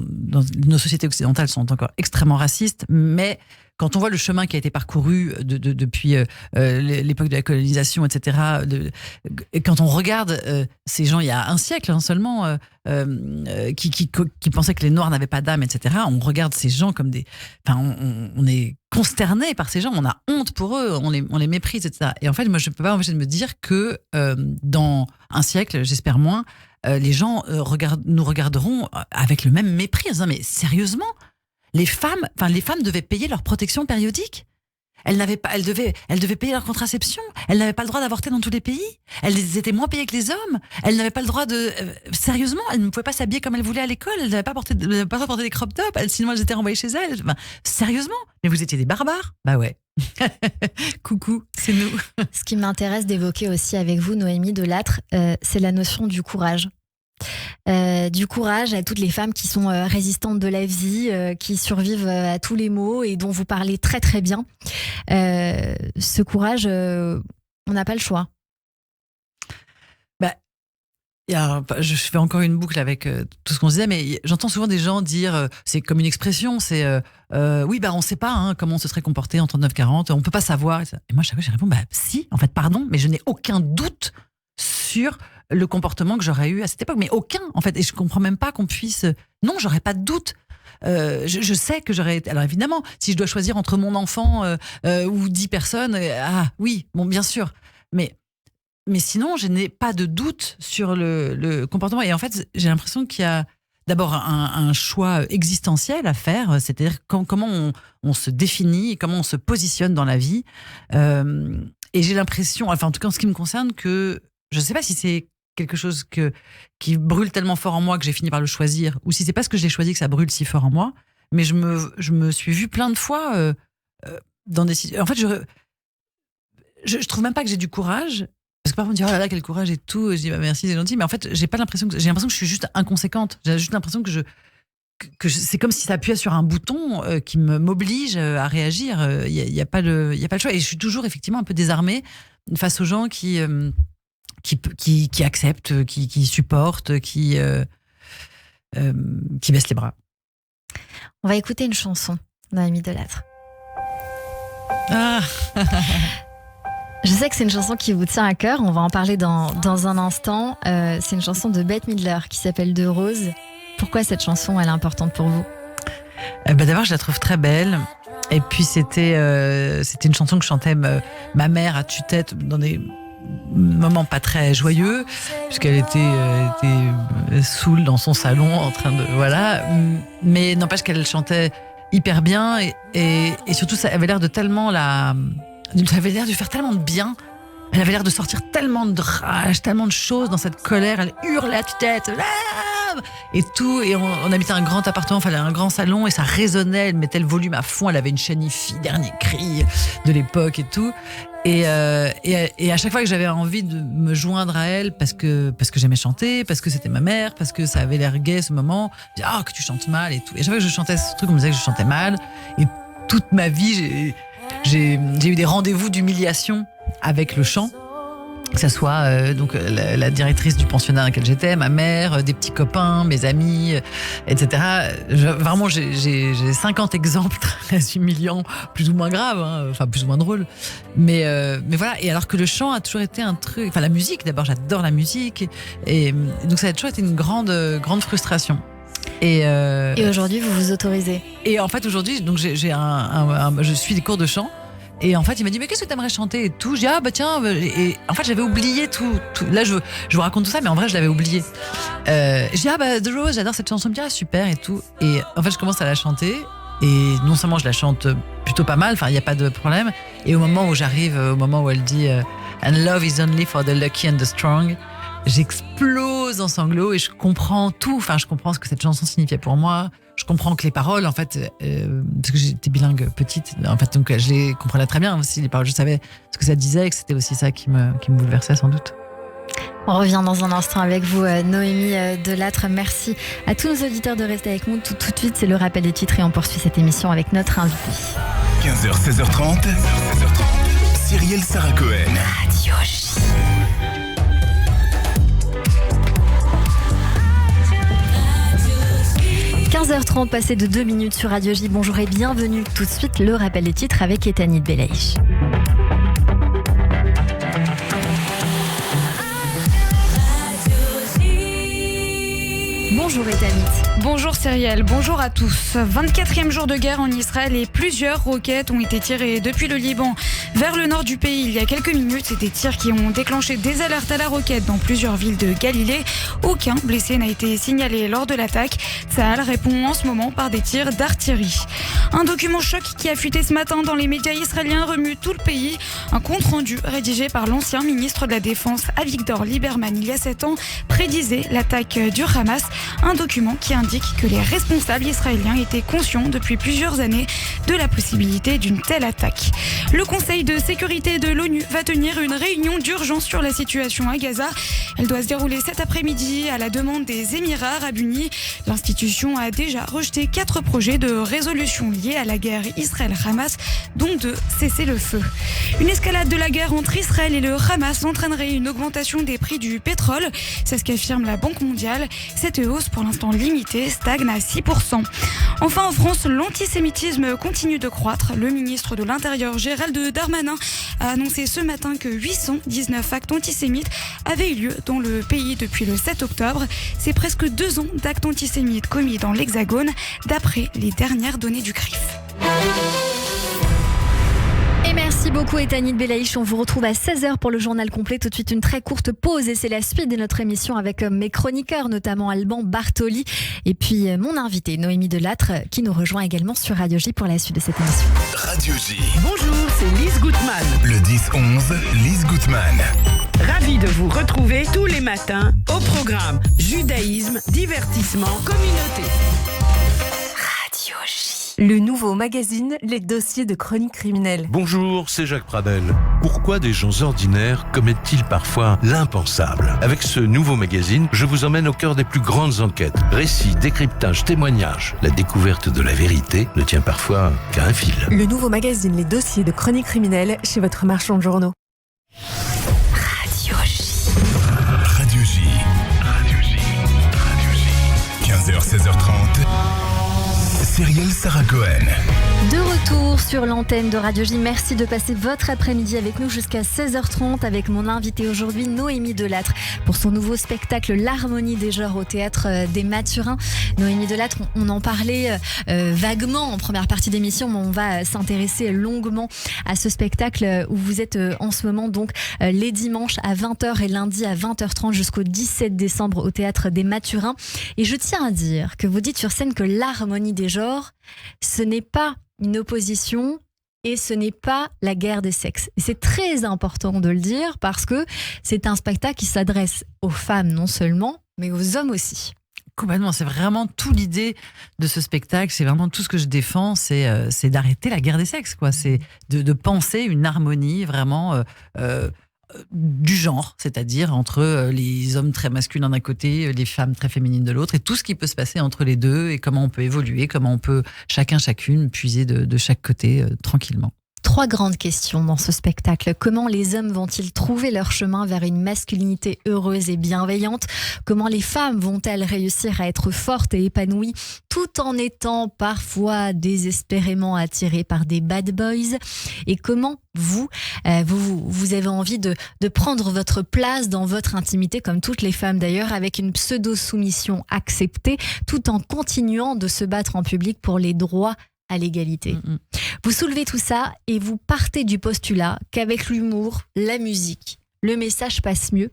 nos sociétés occidentales sont encore extrêmement racistes, mais quand on voit le chemin qui a été parcouru depuis l'époque de la colonisation, etc., et quand on regarde ces gens il y a un siècle seulement, qui pensaient que les Noirs n'avaient pas d'âme, etc., on regarde ces gens comme des... Enfin, on est consterné par ces gens, on a honte pour eux, on les méprise, etc. Et en fait, moi, je ne peux pas m'empêcher de me dire que dans un siècle, j'espère moins, les gens nous regarderont avec le même mépris en disant, mais sérieusement, les femmes devaient payer leur protection périodique. Elles devaient payer leur contraception. Elles n'avaient pas le droit d'avorter dans tous les pays. Elles étaient moins payées que les hommes. Elles n'avaient pas le droit de... sérieusement, elles ne pouvaient pas s'habiller comme elles voulaient à l'école. Elles n'avaient pas le droit de porter des crop tops. Sinon, elles étaient renvoyées chez elles. Enfin, sérieusement. Mais vous étiez des barbares. Bah ouais. Coucou, c'est nous. Ce qui m'intéresse d'évoquer aussi avec vous, Noémie Delattre, c'est la notion du courage. Du courage à toutes les femmes qui sont résistantes de la vie, qui survivent à tous les maux et dont vous parlez très très bien. Ce courage, on n'a pas le choix. Je fais encore une boucle avec tout ce qu'on se disait, mais j'entends souvent des gens dire, c'est comme une expression, c'est oui, on ne sait pas comment on se serait comporté en 39-40, on ne peut pas savoir. Et moi, chaque fois, je réponds, si, en fait, pardon, mais je n'ai aucun doute sur le comportement que j'aurais eu à cette époque, mais aucun, en fait, et je comprends même pas qu'on puisse... Non, j'aurais pas de doute. Je sais que j'aurais été... Alors évidemment, si je dois choisir entre mon enfant ou 10 personnes, oui, bon, bien sûr, mais sinon, je n'ai pas de doute sur le comportement. Et en fait, j'ai l'impression qu'il y a d'abord un choix existentiel à faire, c'est-à-dire comment on se définit, comment on se positionne dans la vie. Et j'ai l'impression, enfin en tout cas en ce qui me concerne, que je ne sais pas si c'est quelque chose qui brûle tellement fort en moi que j'ai fini par le choisir, ou si c'est parce que je l'ai choisi que ça brûle si fort en moi, mais je me suis vue plein de fois dans des situations... En fait, je trouve même pas que j'ai du courage, parce que parfois on me dit, oh là là, quel courage et tout, et je dis, merci, c'est gentil, mais en fait, j'ai l'impression que je suis juste inconséquente. J'ai juste l'impression que c'est comme si ça appuyait sur un bouton qui m'oblige à réagir. Il y a pas le choix. Et je suis toujours effectivement un peu désarmée face aux gens qui acceptent, qui supportent, qui baissent les bras. On va écouter une chanson Noémie Delattre. Ah. Je sais que c'est une chanson qui vous tient à cœur. On va en parler dans un instant. C'est une chanson de Bette Midler qui s'appelle De Rose. Pourquoi cette chanson, elle est importante pour vous? D'abord, je la trouve très belle. Et puis, c'était une chanson que chantait ma mère à tue-tête dans des moments pas très joyeux, puisqu'elle était saoule dans son salon en train de... Voilà. Mais n'empêche qu'elle chantait hyper bien. Et surtout, ça avait l'air de tellement ça avait l'air de faire tellement de bien. Elle avait l'air de sortir tellement de rage, tellement de choses dans cette colère. Elle hurlait à tue-tête. Et tout. Et on habitait un grand appartement, enfin un grand salon, et ça résonnait. Elle mettait le volume à fond. Elle avait une chaîne hi-fi, dernier cri de l'époque et tout. Et à chaque fois que j'avais envie de me joindre à elle, parce que j'aimais chanter, parce que c'était ma mère, parce que ça avait l'air gai ce moment, je disais, que tu chantes mal et tout. Et à chaque fois que je chantais ce truc, on me disait que je chantais mal. Et toute ma vie, j'ai eu des rendez-vous d'humiliation avec le chant. Que ce soit donc la directrice du pensionnat dans lequel j'étais, ma mère, des petits copains, mes amis, etc. Vraiment, j'ai 50 exemples très humiliants, plus ou moins graves, hein, enfin plus ou moins drôles. Mais voilà. Et alors que le chant a toujours été un truc. Enfin, la musique, d'abord, j'adore la musique, et donc ça a toujours été une grande frustration. Et aujourd'hui, vous vous autorisez. Et en fait, aujourd'hui, donc je suis des cours de chant. Et en fait, il m'a dit, mais qu'est-ce que t'aimerais chanter et tout. J'ai dit, ah bah tiens. Et en fait, j'avais oublié tout. Là, je vous raconte tout ça, mais en vrai, je l'avais oublié. J'ai dit, ah bah The Rose, j'adore cette chanson. Ah, super et tout. Et en fait, je commence à la chanter. Et non seulement je la chante plutôt pas mal, enfin, il n'y a pas de problème. Et au moment où elle dit, and love is only for the lucky and the strong, j'explose en sanglots et je comprends tout. Enfin, je comprends ce que cette chanson signifiait pour moi. Je comprends que les paroles, en fait, parce que j'étais bilingue petite, en fait, donc je les comprenais très bien aussi, les paroles. Je savais ce que ça disait et que c'était aussi ça qui me bouleversait sans doute. On revient dans un instant avec vous, Noémie Delattre. Merci à tous nos auditeurs de rester avec nous. Tout de suite, c'est le rappel des titres et on poursuit cette émission avec notre invité. 15h, 16h30. Cyrielle Sarah Cohen. Radio J. – 15h30, passé de 2 minutes sur Radio J. Bonjour et bienvenue. Tout de suite, le rappel des titres avec Etanit Belaïch. Bonjour Etanit. Bonjour Cyrielle, bonjour à tous. 24e jour de guerre en Israël et plusieurs roquettes ont été tirées depuis le Liban vers le nord du pays il y a quelques minutes. C'est des tirs qui ont déclenché des alertes à la roquette dans plusieurs villes de Galilée. Aucun blessé n'a été signalé lors de l'attaque. Tsahal répond en ce moment par des tirs d'artillerie. Un document choc qui a fuité ce matin dans les médias israéliens remue tout le pays. Un compte-rendu rédigé par l'ancien ministre de la Défense Avigdor Lieberman il y a 7 ans prédisait l'attaque du Hamas. Un document qui indique que les responsables israéliens étaient conscients depuis plusieurs années de la possibilité d'une telle attaque. Le Conseil de sécurité de l'ONU va tenir une réunion d'urgence sur la situation à Gaza. Elle doit se dérouler cet après-midi à la demande des Émirats arabes unis. L'institution a déjà rejeté 4 projets de résolution liés à la guerre Israël-Hamas, dont 2 cessez-le-feu. Une escalade de la guerre entre Israël et le Hamas entraînerait une augmentation des prix du pétrole. C'est ce qu'affirme la Banque mondiale. Cette hausse, pour l'instant limitée, stagne à 6%. Enfin, en France, l'antisémitisme continue de croître. Le ministre de l'Intérieur, Gérald Darmanin, a annoncé ce matin que 819 actes antisémites avaient eu lieu dans le pays depuis le 7 octobre. C'est presque 2 ans d'actes antisémites commis dans l'Hexagone, d'après les dernières données du CRIF. Et merci beaucoup Etanit Belaïch. On vous retrouve à 16h pour le journal complet. Tout de suite une très courte pause et c'est la suite de notre émission avec mes chroniqueurs, notamment Alban Bartoli et puis mon invité Noémie Delattre qui nous rejoint également sur Radio J pour la suite de cette émission. Radio J. Bonjour, c'est Lise Gutmann. Le 10-11, Lise Gutmann. Ravie de vous retrouver tous les matins au programme Judaïsme, divertissement, communauté. Radio J. Le nouveau magazine Les Dossiers de Chronique Criminelle. Bonjour, c'est Jacques Pradel. Pourquoi des gens ordinaires commettent-ils parfois l'impensable ? Avec ce nouveau magazine, je vous emmène au cœur des plus grandes enquêtes. Récits, décryptages, témoignages. La découverte de la vérité ne tient parfois qu'à un fil. Le nouveau magazine Les Dossiers de Chronique Criminelle chez votre marchand de journaux. Radio J. Radio J. Radio J. Radio J. 15h, 16h30. Cyrielle Sarah Cohen. De retour sur l'antenne de Radio J. Merci de passer votre après-midi avec nous jusqu'à 16h30 avec mon invité aujourd'hui, Noémie Delattre, pour son nouveau spectacle L'Harmonie des genres au Théâtre des Mathurins. Noémie Delattre, on en parlait vaguement en première partie d'émission, mais on va s'intéresser longuement à ce spectacle où vous êtes en ce moment donc les dimanches à 20h et lundi à 20h30 jusqu'au 17 décembre au Théâtre des Mathurins. Et je tiens à dire que vous dites sur scène que l'harmonie des genres, ce n'est pas une opposition et ce n'est pas la guerre des sexes. Et c'est très important de le dire parce que c'est un spectacle qui s'adresse aux femmes non seulement, mais aux hommes aussi. Complètement, c'est vraiment toute l'idée de ce spectacle, c'est vraiment tout ce que je défends, c'est d'arrêter la guerre des sexes, quoi. C'est de penser une harmonie vraiment du genre, c'est-à-dire entre les hommes très masculins d'un côté, les femmes très féminines de l'autre, et tout ce qui peut se passer entre les deux, et comment on peut évoluer, comment on peut chacune puiser de chaque côté tranquillement. 3 grandes questions dans ce spectacle. Comment les hommes vont-ils trouver leur chemin vers une masculinité heureuse et bienveillante? Comment les femmes vont-elles réussir à être fortes et épanouies tout en étant parfois désespérément attirées par des bad boys? Et comment vous avez envie de prendre votre place dans votre intimité, comme toutes les femmes d'ailleurs, avec une pseudo-soumission acceptée, tout en continuant de se battre en public pour les droits à l'égalité. Vous soulevez tout ça et vous partez du postulat qu'avec l'humour, la musique, le message passe mieux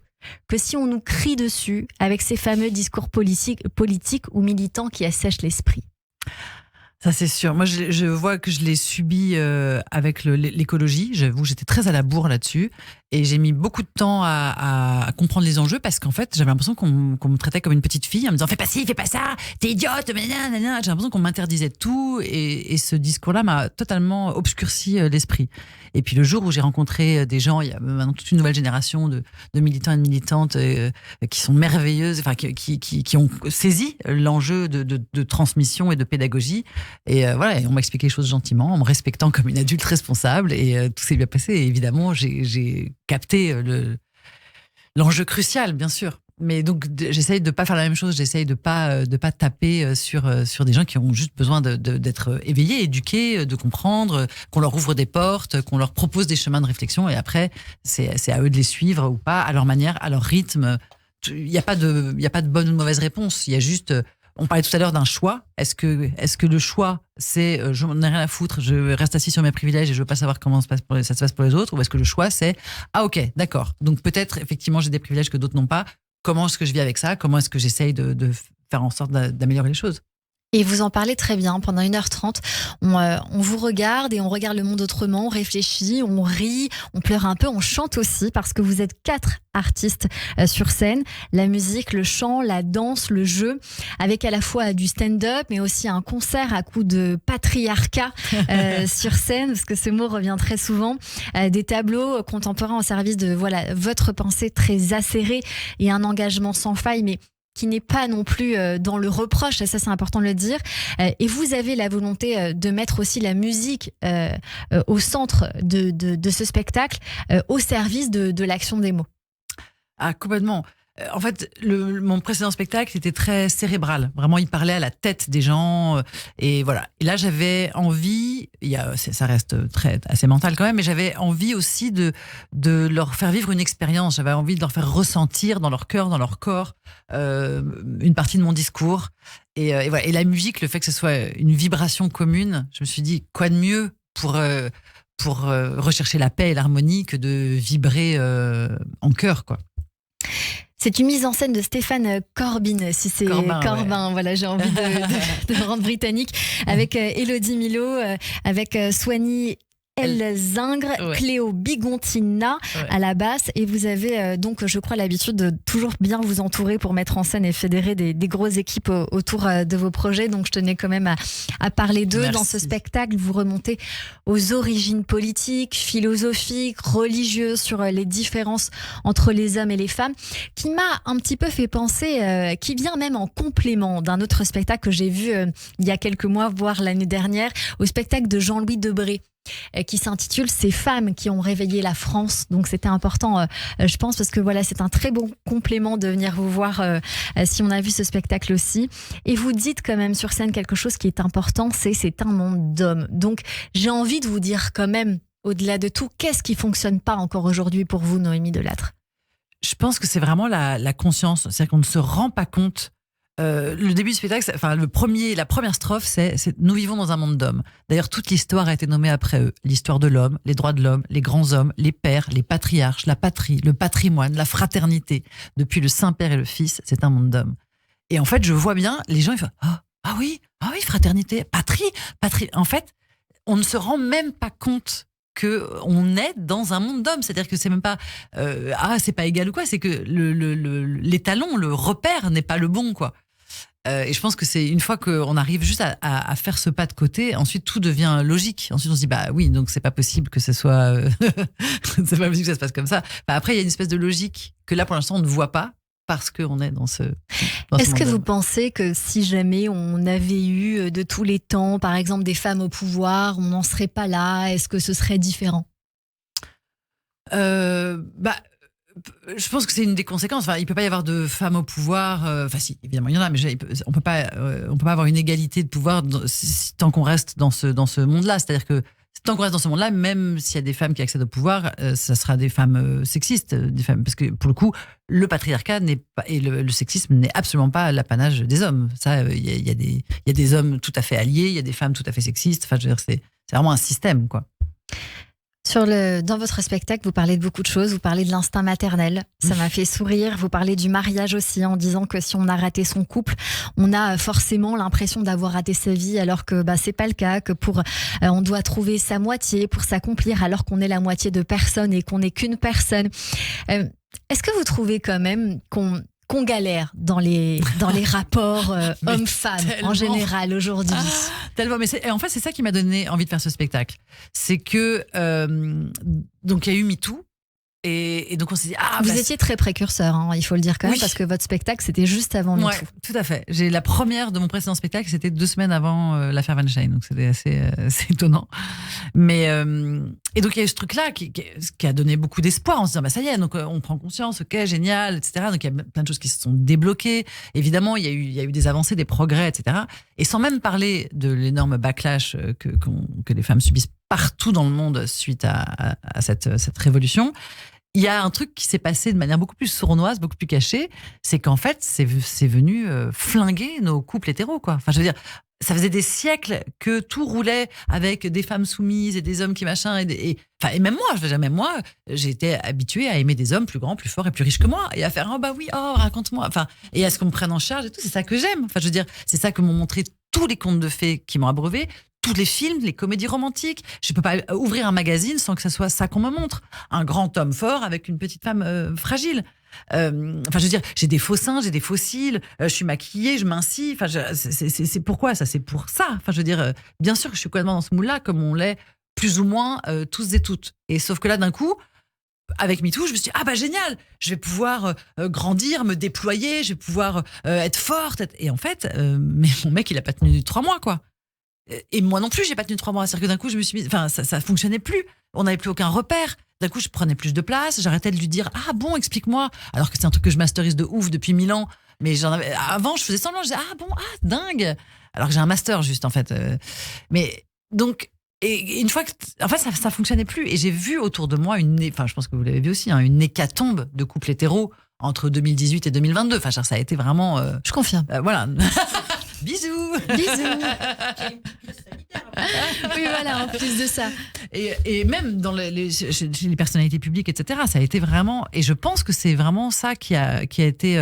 que si on nous crie dessus avec ces fameux discours politiques ou militants qui assèchent l'esprit. Ça, c'est sûr. Moi, je vois que je l'ai subi avec l'écologie. J'avoue, j'étais très à la bourre là-dessus. Et j'ai mis beaucoup de temps à comprendre les enjeux parce qu'en fait, j'avais l'impression qu'on me traitait comme une petite fille en me disant « Fais pas ci, fais pas ça, t'es idiote, nanana. » J'ai l'impression qu'on m'interdisait tout et ce discours-là m'a totalement obscurci l'esprit. Et puis le jour où j'ai rencontré des gens, il y a maintenant toute une nouvelle génération de militants et de militantes qui sont merveilleuses, enfin qui ont saisi l'enjeu de transmission et de pédagogie. Et voilà, et on m'a expliqué les choses gentiment, en me respectant comme une adulte responsable, et tout s'est bien passé. Et évidemment, j'ai capté l'enjeu crucial, bien sûr. Mais donc, j'essaye de pas faire la même chose. J'essaye de pas taper sur des gens qui ont juste besoin d'être éveillés, éduqués, de comprendre, qu'on leur ouvre des portes, qu'on leur propose des chemins de réflexion. Et après, c'est à eux de les suivre ou pas, à leur manière, à leur rythme. Il y a pas de bonne ou de mauvaise réponse. Il y a juste. On parlait tout à l'heure d'un choix. Est-ce que le choix, c'est je n'en ai rien à foutre, je reste assis sur mes privilèges et je veux pas savoir comment ça se passe pour les autres, ou est-ce que le choix, c'est ok, d'accord. Donc peut-être effectivement j'ai des privilèges que d'autres n'ont pas. Comment est-ce que je vis avec ça? Comment est-ce que j'essaye de faire en sorte d'améliorer les choses? Et vous en parlez très bien. Pendant 1h30, on vous regarde et on regarde le monde autrement, on réfléchit, on rit, on pleure un peu, on chante aussi parce que vous êtes 4 artistes sur scène. La musique, le chant, la danse, le jeu, avec à la fois du stand-up mais aussi un concert à coup de patriarcat sur scène, parce que ce mot revient très souvent. Des tableaux contemporains au service de votre pensée très acérée et un engagement sans faille, mais qui n'est pas non plus dans le reproche, ça c'est important de le dire. Et vous avez la volonté de mettre aussi la musique au centre de ce spectacle, au service de l'action des mots. Ah, complètement. En fait, mon précédent spectacle était très cérébral. Vraiment, il parlait à la tête des gens. Et voilà. Et là, j'avais envie, ça reste assez mental quand même, mais j'avais envie aussi de leur faire vivre une expérience. J'avais envie de leur faire ressentir dans leur cœur, dans leur corps, une partie de mon discours. Et voilà. Et la musique, le fait que ce soit une vibration commune, je me suis dit, quoi de mieux pour rechercher la paix et l'harmonie que de vibrer en chœur, quoi. C'est une mise en scène de Stéphane Corbin, si c'est Corbin, ouais. Voilà, j'ai envie de me rendre britannique, avec Élodie Milo, avec Soigny Elzingre, Cléo Bigontina à la basse, et vous avez donc, je crois, l'habitude de toujours bien vous entourer pour mettre en scène et fédérer des grosses équipes autour de vos projets, donc je tenais quand même à parler d'eux. Merci. Dans ce spectacle, vous remontez aux origines politiques, philosophiques, religieuses, sur les différences entre les hommes et les femmes, qui m'a un petit peu fait penser, qui vient même en complément d'un autre spectacle que j'ai vu il y a quelques mois, voire l'année dernière, au spectacle de Jean-Louis Debré, qui s'intitule « Ces femmes qui ont réveillé la France ». Donc c'était important, je pense, parce que voilà, c'est un très bon complément de venir vous voir si on a vu ce spectacle aussi. Et vous dites quand même sur scène quelque chose qui est important, c'est un monde d'hommes. Donc j'ai envie de vous dire quand même, au-delà de tout, qu'est-ce qui fonctionne pas encore aujourd'hui pour vous, Noémie Delattre? Je pense que c'est vraiment la conscience, c'est-à-dire qu'on ne se rend pas compte. Le début du spectacle, la première strophe, c'est nous vivons dans un monde d'hommes. D'ailleurs, toute l'histoire a été nommée après eux. L'histoire de l'homme, les droits de l'homme, les grands hommes, les pères, les patriarches, la patrie, le patrimoine, la fraternité. Depuis le Saint-Père et le Fils, c'est un monde d'hommes. Et en fait, je vois bien, les gens, ils font ah oui, fraternité, patrie. En fait, on ne se rend même pas compte qu'on est dans un monde d'hommes. C'est-à-dire que c'est même pas c'est pas égal ou quoi, c'est que l'étalon, le repère n'est pas le bon, quoi. Et je pense que c'est une fois qu'on arrive juste à faire ce pas de côté, ensuite tout devient logique. Ensuite on se dit bah oui, donc c'est pas possible que ce soit c'est pas possible que ça se passe comme ça. Après il y a une espèce de logique que là pour l'instant on ne voit pas parce qu'on est dans ce Est-ce que monde-là. vous pensez que si jamais on avait eu de tous les temps, par exemple, des femmes au pouvoir, on n'en serait pas là? Est-ce que ce serait différent? Je pense que c'est une des conséquences. Enfin, il peut pas y avoir de femmes au pouvoir. Enfin, si, évidemment, il y en a, mais on peut pas avoir une égalité de pouvoir tant qu'on reste dans ce monde-là. C'est-à-dire que tant qu'on reste dans ce monde-là, même s'il y a des femmes qui accèdent au pouvoir, ça sera des femmes sexistes, des femmes, parce que pour le coup, le patriarcat n'est pas, et le sexisme n'est absolument pas l'apanage des hommes. Ça, il y a des hommes tout à fait alliés, il y a des femmes tout à fait sexistes. Enfin, je veux dire, c'est vraiment un système, quoi. Dans votre spectacle, vous parlez de beaucoup de choses. Vous parlez de l'instinct maternel. Ça m'a fait sourire. Vous parlez du mariage aussi, en disant que si on a raté son couple, on a forcément l'impression d'avoir raté sa vie, alors que c'est pas le cas, que on doit trouver sa moitié pour s'accomplir, alors qu'on est la moitié de personne et qu'on n'est qu'une personne. Est-ce que vous trouvez quand même qu'on galère dans les rapports hommes-femmes en général aujourd'hui? Tellement, mais en fait, c'est ça qui m'a donné envie de faire ce spectacle. C'est que donc il y a eu MeToo. Et donc on s'est dit vous étiez très précurseur, hein, il faut le dire quand même, oui. parce que votre spectacle c'était juste avant MeToo. Ouais, tout à fait. La première de mon précédent spectacle, c'était 2 semaines avant l'affaire Weinstein, donc c'était assez étonnant. Mais et donc il y a eu ce truc-là qui a donné beaucoup d'espoir en se disant ça y est, donc on prend conscience, ok, génial, etc. Donc il y a plein de choses qui se sont débloquées. Évidemment, il y a eu des avancées, des progrès, etc. Et sans même parler de l'énorme backlash que les femmes subissent partout dans le monde suite à cette révolution. Il y a un truc qui s'est passé de manière beaucoup plus sournoise, beaucoup plus cachée, c'est qu'en fait, c'est venu flinguer nos couples hétéros, quoi. Enfin, je veux dire, ça faisait des siècles que tout roulait avec des femmes soumises et des hommes qui machin et même moi, j'ai été habituée à aimer des hommes plus grands, plus forts et plus riches que moi et à faire raconte-moi, enfin, et à ce qu'on me prenne en charge et tout. C'est ça que j'aime. Enfin, je veux dire, c'est ça que m'ont montré tous les contes de fées qui m'ont abreuvé. Tous les films, les comédies romantiques. Je peux pas ouvrir un magazine sans que ça soit ça qu'on me montre. Un grand homme fort avec une petite femme fragile. Enfin, je veux dire, j'ai des faux seins, j'ai des faux cils, je suis maquillée, je mincis. Enfin, c'est pourquoi ça? C'est pour ça. Enfin, je veux dire, bien sûr que je suis complètement dans ce moule-là, comme on l'est plus ou moins tous et toutes. Et sauf que là, d'un coup, avec MeToo, je me suis dit, génial, je vais pouvoir grandir, me déployer, je vais pouvoir être forte. Et en fait, mais mon mec, il a pas tenu 3 mois, quoi. Et moi non plus, j'ai pas tenu 3 mois. C'est-à-dire que d'un coup, je me suis mis, ça fonctionnait plus. On n'avait plus aucun repère. D'un coup, je prenais plus de place. J'arrêtais de lui dire, explique-moi. Alors que c'est un truc que je masterise de ouf depuis 1000 ans. Mais avant, je faisais semblant. Je disais, dingue. Alors que j'ai un master, juste, en fait. Mais donc, et une fois que, en fait, ça fonctionnait plus. Et j'ai vu autour de moi je pense que vous l'avez vu aussi, une hécatombe de couples hétéros entre 2018 et 2022. Enfin, ça a été vraiment. Je confirme. Voilà. Bisous. Bisous. Oui, voilà, en plus de ça. Et même dans chez les personnalités publiques, etc., ça a été vraiment. Et je pense que c'est vraiment ça qui a été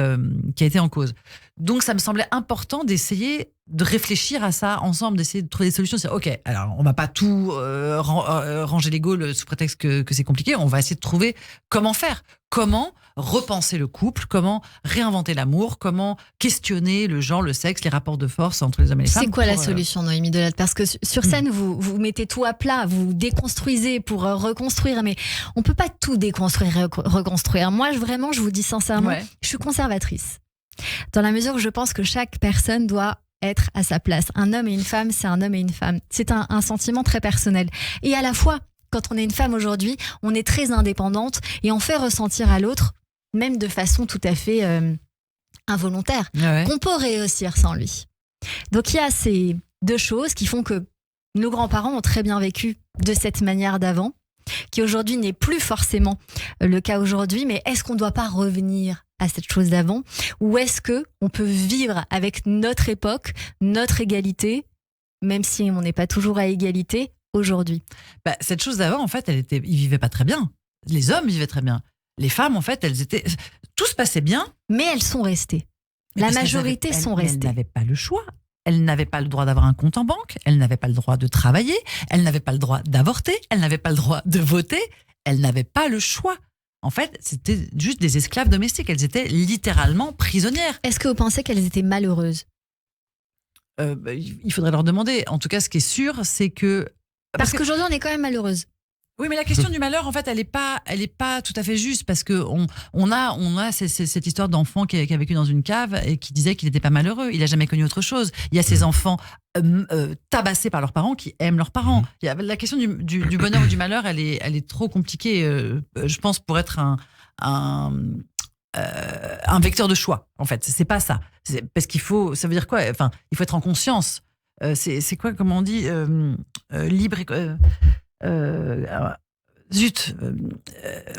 en cause. Donc, ça me semblait important d'essayer de réfléchir à ça ensemble, d'essayer de trouver des solutions. C'est ok, alors on va pas tout ranger les gaules sous prétexte que c'est compliqué. On va essayer de trouver comment faire, comment repenser le couple, comment réinventer l'amour, comment questionner le genre, le sexe, les rapports de force entre les hommes et les femmes. C'est quoi la solution, Noémie Delade? Parce que sur scène, vous mettez tout à plat, vous déconstruisez pour reconstruire, mais on peut pas tout déconstruire, reconstruire. Moi, je vous dis sincèrement, je suis conservatrice. Dans la mesure où je pense que chaque personne doit être à sa place. Un homme et une femme, c'est un homme et une femme. C'est un sentiment très personnel. Et à la fois, quand on est une femme aujourd'hui, on est très indépendante et on fait ressentir à l'autre, même de façon tout à fait involontaire, qu'on peut réussir sans lui. Donc il y a ces 2 choses qui font que nos grands-parents ont très bien vécu de cette manière d'avant, qui aujourd'hui n'est plus forcément le cas aujourd'hui, mais est-ce qu'on ne doit pas revenir à cette chose d'avant, ou est-ce qu'on peut vivre avec notre époque, notre égalité, même si on n'est pas toujours à égalité aujourd'hui? Cette chose d'avant, en fait, ils vivaient pas très bien. Les hommes vivaient très bien. Les femmes, en fait, tout se passait bien. Mais elles sont restées. La majorité sont restées. Elles n'avaient pas le choix. Elles n'avaient pas le droit d'avoir un compte en banque. Elles n'avaient pas le droit de travailler. Elles n'avaient pas le droit d'avorter. Elles n'avaient pas le droit de voter. Elles n'avaient pas le choix. En fait, c'était juste des esclaves domestiques. Elles étaient littéralement prisonnières. Est-ce que vous pensez qu'elles étaient malheureuses? Il faudrait leur demander. En tout cas, ce qui est sûr, c'est que... Parce qu'aujourd'hui, on est quand même malheureuse. Oui, mais la question du malheur, en fait, elle est pas tout à fait juste parce que on a cette histoire d'enfant qui a vécu dans une cave et qui disait qu'il n'était pas malheureux. Il a jamais connu autre chose. Il y a ces enfants tabassés par leurs parents qui aiment leurs parents. La question du bonheur ou du malheur, elle est trop compliquée, je pense, pour être un vecteur de choix. En fait, c'est pas ça. Parce ça veut dire quoi ? Enfin, il faut être en conscience. C'est quoi, comment on dit, libre zut.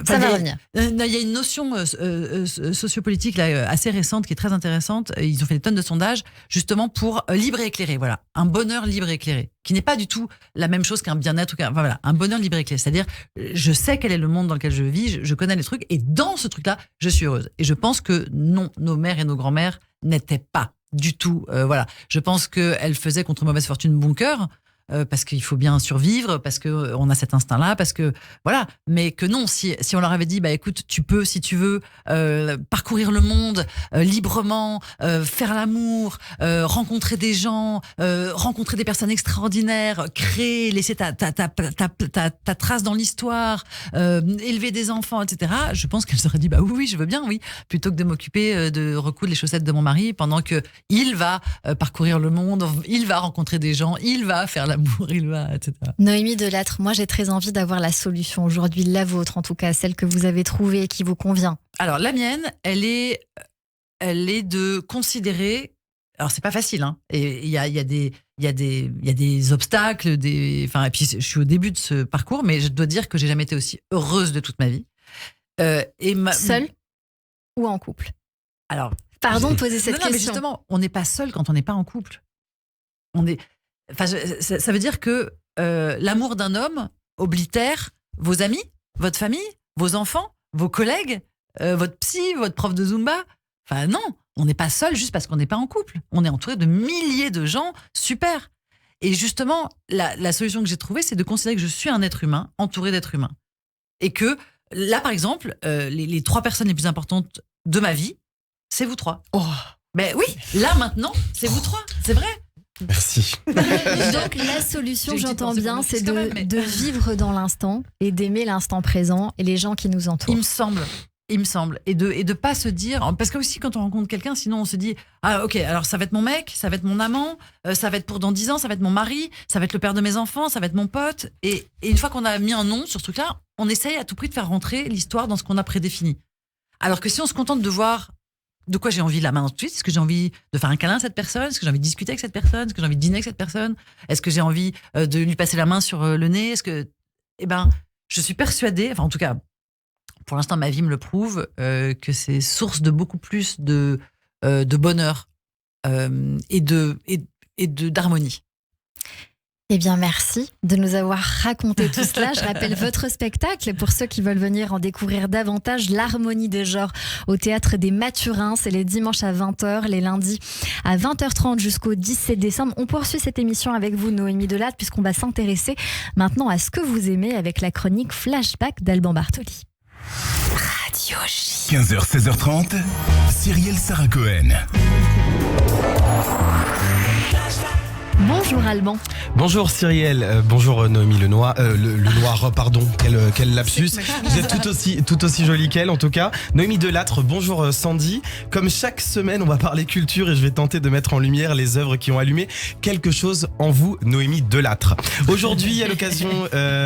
Ça va revenir. Il y a une notion sociopolitique là, assez récente qui est très intéressante. Ils ont fait des tonnes de sondages justement pour libre et éclairé. Voilà, un bonheur libre et éclairé, qui n'est pas du tout la même chose qu'un bien-être. Voilà, un bonheur libre et éclairé. C'est-à-dire, je sais quel est le monde dans lequel je vis, je connais les trucs, et dans ce truc-là, je suis heureuse. Et je pense que non, nos mères et nos grands-mères n'étaient pas du tout. Voilà, je pense qu'elles faisaient contre mauvaise fortune bon cœur. Parce qu'il faut bien survivre, parce que on a cet instinct-là, parce que voilà. Mais que non, si on leur avait dit, bah écoute, tu peux, si tu veux, parcourir le monde librement, faire l'amour, rencontrer des gens, rencontrer des personnes extraordinaires, créer, laisser ta trace dans l'histoire, élever des enfants, etc. Je pense qu'elles auraient dit, bah oui, je veux bien, oui, plutôt que de m'occuper de recoudre les chaussettes de mon mari pendant que il va parcourir le monde, il va rencontrer des gens, il va faire l'amour, il va, etc. Noémie Delattre, moi j'ai très envie d'avoir la solution aujourd'hui, la vôtre en tout cas, celle que vous avez trouvée et qui vous convient. Alors la mienne, elle est de considérer. Alors c'est pas facile, hein. Et il y a des obstacles, et puis je suis au début de ce parcours, mais je dois dire que j'ai jamais été aussi heureuse de toute ma vie. Seule ou en couple ? Alors, pardon de poser cette question. Mais justement, on n'est pas seul quand on n'est pas en couple. Ça veut dire que l'amour d'un homme oblitère vos amis, votre famille, vos enfants, vos collègues, votre psy, votre prof de Zumba. Enfin non, on n'est pas seul juste parce qu'on n'est pas en couple. On est entouré de milliers de gens super. Et justement, la solution que j'ai trouvée, c'est de considérer que je suis un être humain entouré d'êtres humains. Et que là, par exemple, les 3 personnes les plus importantes de ma vie, c'est vous 3. Oh. Mais oui, là maintenant, c'est vous 3, c'est vrai. Merci. Donc la solution, j'entends bien, c'est de vivre dans l'instant et d'aimer l'instant présent et les gens qui nous entourent. Il me semble. Et de pas se dire, parce que aussi quand on rencontre quelqu'un, sinon on se dit, ah ok, alors ça va être mon mec, ça va être mon amant, ça va être pour dans 10 ans, ça va être mon mari, ça va être le père de mes enfants, ça va être mon pote. Et une fois qu'on a mis un nom sur ce truc-là, on essaye à tout prix de faire rentrer l'histoire dans ce qu'on a prédéfini. Alors que si on se contente de voir de quoi j'ai envie là maintenant tout de suite, est-ce que j'ai envie de faire un câlin à cette personne, est-ce que j'ai envie de discuter avec cette personne, est-ce que j'ai envie de dîner avec cette personne, est-ce que j'ai envie de lui passer la main sur le nez, je suis persuadée, enfin en tout cas pour l'instant ma vie me le prouve, que c'est source de beaucoup plus de bonheur et d'harmonie. Eh bien, merci de nous avoir raconté tout cela. Je rappelle votre spectacle pour ceux qui veulent venir en découvrir davantage, l'harmonie des genres au Théâtre des Mathurins. C'est les dimanches à 20h, les lundis à 20h30 jusqu'au 17 décembre. On poursuit cette émission avec vous, Noémie Delattre, puisqu'on va s'intéresser maintenant à ce que vous aimez avec la chronique Flashback d'Alban Bartoli. Radio J. 15h, 16h30, Cyrielle Sarah Cohen. Bonjour Alban. Bonjour Cyrielle, bonjour Noémie le Noir, pardon, quel lapsus. Vous êtes tout aussi jolie qu'elle en tout cas. Noémie Delattre, bonjour Sandy. Comme chaque semaine, on va parler culture et je vais tenter de mettre en lumière les œuvres qui ont allumé quelque chose en vous, Noémie Delattre. Aujourd'hui, à l'occasion,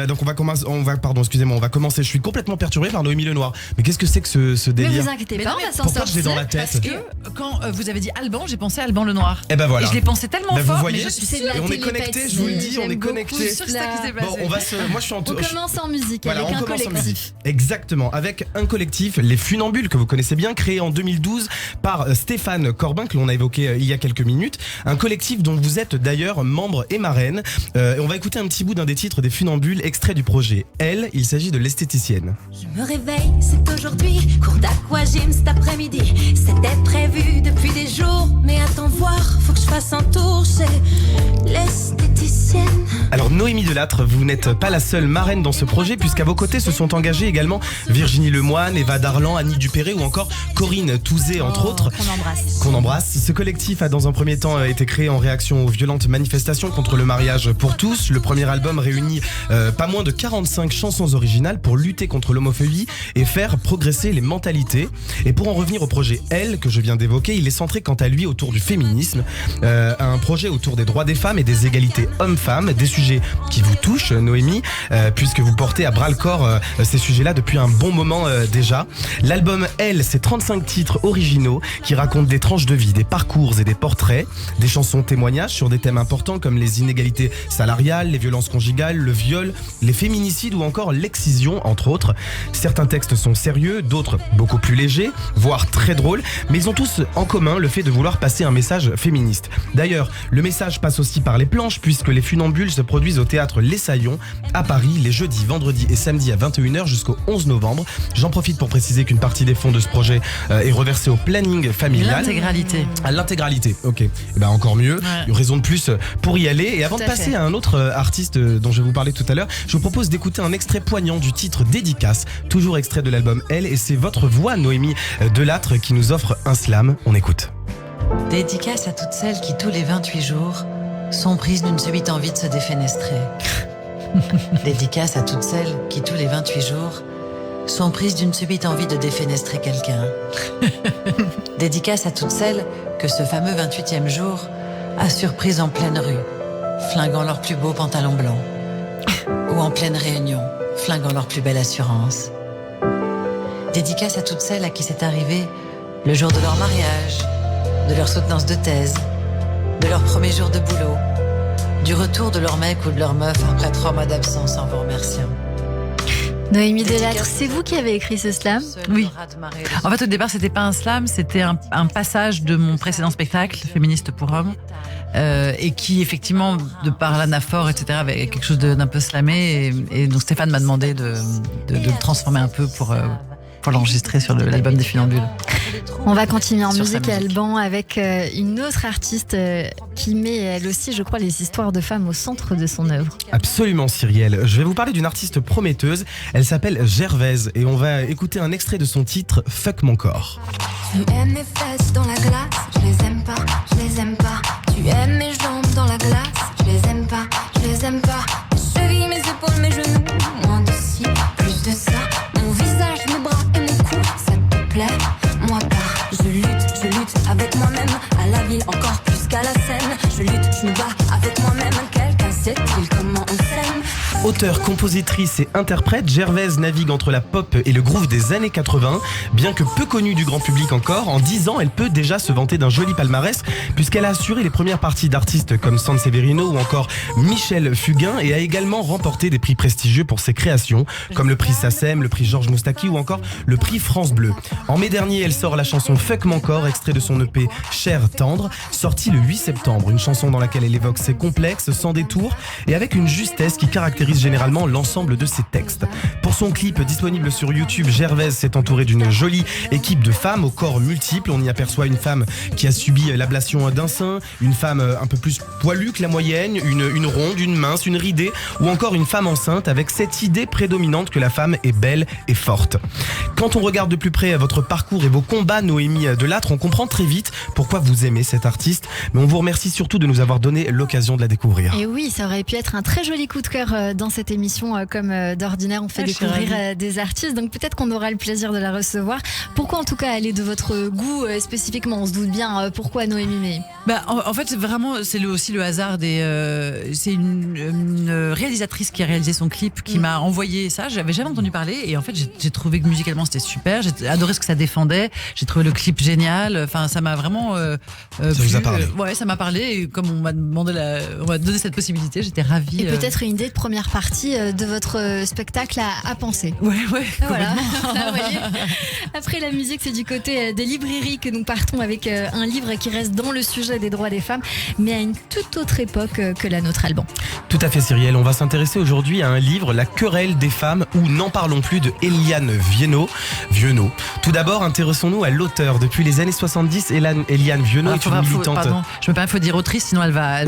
donc on va commencer. Je suis complètement perturbé par Noémie le Noir. Mais qu'est-ce que c'est que ce délire? Mais vous inquiétez pas, on va s'en pourquoi sortir. je l'ai dans la tête? Parce que quand vous avez dit Alban, j'ai pensé à Alban le Noir. Et ben voilà. Et je l'ai pensé tellement vous fort, voyez, mais je suis c'est de la et on est connecté, je vous le dis, on est connecté. C'est ça qui s'est passé. Bon, moi je suis On commence en musique avec un collectif. Exactement, avec un collectif, les Funambules, que vous connaissez bien, créé en 2012 par Stéphane Corbin, que l'on a évoqué il y a quelques minutes. Un collectif dont vous êtes d'ailleurs membre et marraine. Et on va écouter un petit bout d'un des titres des Funambules, extrait du projet. Elle, il s'agit de l'esthéticienne. Je me réveille, c'est aujourd'hui, cours d'aquagym cet après-midi. C'était prévu depuis des jours, mais attends voir, faut que je fasse un tour chez l'esthéticienne. Alors Noémie Delattre, vous n'êtes pas la seule marraine dans ce projet, puisqu'à vos côtés se sont engagés également Virginie Lemoine, Eva Darlan, Annie Dupéré ou encore Corinne Touzé, entre autres. Qu'on embrasse. Ce collectif a dans un premier temps été créé en réaction aux violentes manifestations contre le mariage pour tous. Le premier album réunit pas moins de 45 chansons originales pour lutter contre l'homophobie et faire progresser les mentalités. Et pour en revenir au projet Elle, que je viens d'évoquer, il est centré quant à lui autour du féminisme, un projet autour des droits des femmes et des égalités hommes-femmes, des sujets qui vous touchent, Noémie, puisque vous portez à bras-le-corps ces sujets-là depuis un bon moment déjà. L'album Elle, c'est 35 titres originaux qui racontent des tranches de vie, des parcours et des portraits, des chansons témoignages sur des thèmes importants comme les inégalités salariales, les violences conjugales, le viol, les féminicides ou encore l'excision, entre autres. Certains textes sont sérieux, d'autres beaucoup plus légers, voire très drôles, mais ils ont tous en commun le fait de vouloir passer un message féministe. D'ailleurs, le message passe aussi par les planches, puisque les Funambules se produisent au théâtre Les Saillons à Paris les jeudis, vendredis et samedis à 21h jusqu'au 11 novembre. J'en profite pour préciser qu'une partie des fonds de ce projet est reversée au planning familial. L'intégralité. À l'intégralité, ok. Et ben encore mieux, une raison de plus pour y aller. Et avant de passer à un autre artiste dont je vais vous parler tout à l'heure, je vous propose d'écouter un extrait poignant du titre Dédicace, toujours extrait de l'album Elle, et c'est votre voix, Noémie Delattre, qui nous offre un slam. On écoute. Dédicace à toutes celles qui, tous les 28 jours, sont prises d'une subite envie de se défenestrer. Dédicace à toutes celles qui, tous les 28 jours, sont prises d'une subite envie de défenestrer quelqu'un. Dédicace à toutes celles que ce fameux 28e jour a surprise en pleine rue, flinguant leurs plus beaux pantalons blancs. Ou en pleine réunion, flinguant leur plus belle assurance. Dédicace à toutes celles à qui c'est arrivé le jour de leur mariage, de leur soutenance de thèse, de leur premier jour de boulot, du retour de leur mec ou de leur meuf après 3 mois d'absence en vous remerciant. Noémie Delattre, c'est vous qui avez écrit ce slam ? Oui. En fait, au départ, c'était pas un slam, c'était un passage de mon précédent spectacle, Féministe pour hommes, et qui, effectivement, de par l'anaphore, etc., avait quelque chose d'un peu slamé. Et donc, Stéphane m'a demandé de le transformer un peu pour l'enregistrer sur l'album des Funambules. On va continuer en musique à Alban avec une autre artiste qui met elle aussi, je crois, les histoires de femmes au centre de son œuvre. Absolument, Cyrielle. Je vais vous parler d'une artiste prometteuse. Elle s'appelle Gervaise et on va écouter un extrait de son titre Fuck mon corps. Tu aimes mes fesses dans la glace, je les aime pas, je les aime pas. Tu aimes mes jambes dans la glace, je les aime pas, je les aime pas. Mes chevilles, mes épaules, mes genoux, moins de ci, plus de ça. Mon visage, mes bras et mon cou, ça te plaît, moi pas. Je lutte avec moi-même, à la ville encore plus qu'à la scène. Je lutte, je me bats avec moi-même, quelqu'un sait-il comment on s'aime. Auteure, compositrice et interprète, Gervaise navigue entre la pop et le groove des années 80. Bien que peu connue du grand public encore, en 10 ans, elle peut déjà se vanter d'un joli palmarès puisqu'elle a assuré les premières parties d'artistes comme Sanseverino ou encore Michel Fugain et a également remporté des prix prestigieux pour ses créations comme le prix SACEM, le prix Georges Moustaki ou encore le prix France Bleu. En mai dernier, elle sort la chanson Fuck mon corps, extrait de son EP Cher Tendre, sorti le 8 septembre. Une chanson dans laquelle elle évoque ses complexes sans détour et avec une justesse qui caractérise généralement l'ensemble de ses textes. Pour son clip disponible sur YouTube, Gervaise s'est entourée d'une jolie équipe de femmes au corps multiples. On y aperçoit une femme qui a subi l'ablation d'un sein, une femme un peu plus poilue que la moyenne, une ronde, une mince, une ridée ou encore une femme enceinte avec cette idée prédominante que la femme est belle et forte. Quand on regarde de plus près votre parcours et vos combats, Noémie Delattre, on comprend très vite pourquoi vous aimez cette artiste, mais on vous remercie surtout de nous avoir donné l'occasion de la découvrir. Et oui, ça aurait pu être un très joli coup de cœur dans cette émission, comme d'ordinaire on fait découvrir des artistes, donc peut-être qu'on aura le plaisir de la recevoir. Pourquoi en tout cas elle est de votre goût spécifiquement? On se doute bien pourquoi, Noémie, mais... En fait, vraiment, c'est aussi le hasard c'est une réalisatrice qui a réalisé son clip qui m'a envoyé ça. J'avais jamais entendu parler et en fait j'ai trouvé que musicalement c'était super. J'ai adoré ce que ça défendait. J'ai trouvé le clip génial. Enfin, ça m'a vraiment ça vous a parlé. Ouais, ça m'a parlé. Et comme on m'a donné cette possibilité, j'étais ravie. Et peut-être une idée de première partie de votre spectacle à penser. Ouais. Voilà. Vous voyez, après la musique, c'est du côté des librairies que nous partons avec un livre qui reste dans le sujet des droits des femmes, mais à une toute autre époque que la nôtre, Alban. Tout à fait, Cyrielle. On va s'intéresser aujourd'hui à un livre, La querelle des femmes, ou N'en parlons plus, de Eliane Vieunaud. Tout d'abord, intéressons-nous à l'auteur. Depuis les années 70, Eliane Vieunaud est une militante. Pardon, je me permets, il faut dire autrice, sinon elle va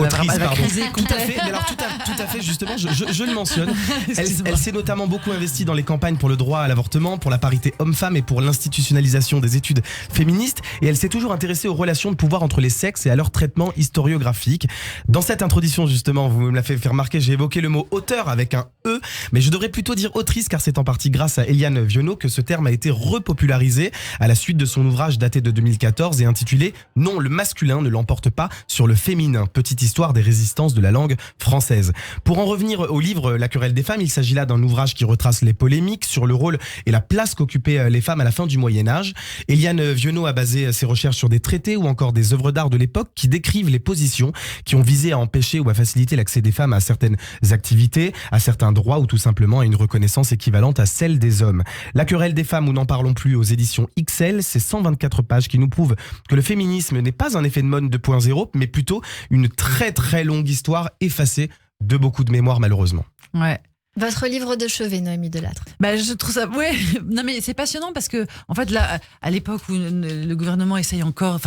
criser. Tout à fait, mais alors tout à fait, justement, je le mentionne. Elle s'est notamment beaucoup investie dans les campagnes pour le droit à l'avortement, pour la parité homme-femme et pour l'institutionnalisation des études féministes. Et elle s'est toujours intéressée aux relations de pouvoir entre les sexes et à leur traitement historiographique. Dans cette introduction, justement, vous me l'avez fait remarquer, j'ai évoqué le mot auteur avec un E, mais je devrais plutôt dire autrice, car c'est en partie grâce à Eliane Vieunaud que ce terme a été repopularisé à la suite de son ouvrage daté de 2014 et intitulé « Non, le masculin ne l'emporte pas sur le féminin. Petite histoire des résistances de la langue française ». Pour en revenir au livre La querelle des femmes, il s'agit là d'un ouvrage qui retrace les polémiques sur le rôle et la place qu'occupaient les femmes à la fin du Moyen-Âge. Eliane Vieunaud a basé ses recherches sur des traités ou encore des œuvres d'art de l'époque qui décrivent les positions qui ont visé à empêcher ou à faciliter l'accès des femmes à certaines activités, à certains droits ou tout simplement à une reconnaissance équivalente à celle des hommes. La querelle des femmes, ou N'en parlons plus, aux éditions XL, c'est 124 pages qui nous prouvent que le féminisme n'est pas un effet de mode 2.0, mais plutôt une très très longue histoire effacée de beaucoup de mémoire malheureusement. Ouais. Votre livre de chevet, Noémie Delattre. Je trouve ça, non mais c'est passionnant parce que, en fait, là, à l'époque où le gouvernement essaye encore,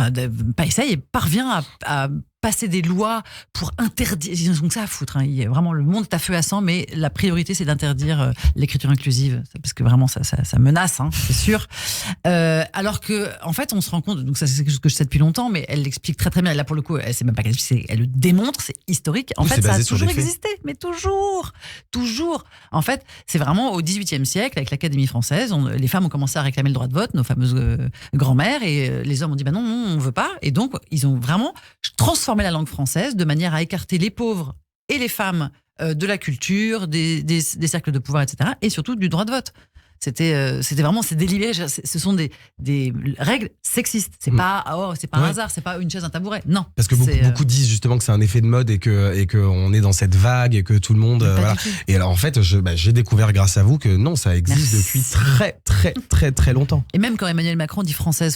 parvient à passer des lois pour interdire, ils ont que ça à foutre, hein. Vraiment le monde est à feu à sang, mais la priorité c'est d'interdire l'écriture inclusive, parce que vraiment ça menace, hein, c'est sûr. Alors que, en fait, on se rend compte, donc ça c'est quelque chose que je sais depuis longtemps, mais elle l'explique très très bien. Là pour le coup, c'est même pas qu'elle explique, elle le démontre, c'est historique. En fait, ça a toujours existé, mais toujours. En fait, c'est vraiment au XVIIIe siècle, avec l'Académie française, les femmes ont commencé à réclamer le droit de vote, nos fameuses grand-mères, et les hommes ont dit non, on veut pas, et donc ils ont vraiment transformé la langue française de manière à écarter les pauvres et les femmes de la culture, des cercles de pouvoir, etc. et surtout du droit de vote. C'était vraiment, c'est délibéré. Ce sont des règles sexistes. C'est pas un hasard, c'est pas une chaise, un tabouret. Non. Parce que beaucoup disent justement que c'est un effet de mode et que on est dans cette vague et que tout le monde. Voilà. Et alors en fait, j'ai découvert grâce à vous que non, ça existe depuis très très très très longtemps. Et même quand Emmanuel Macron dit français,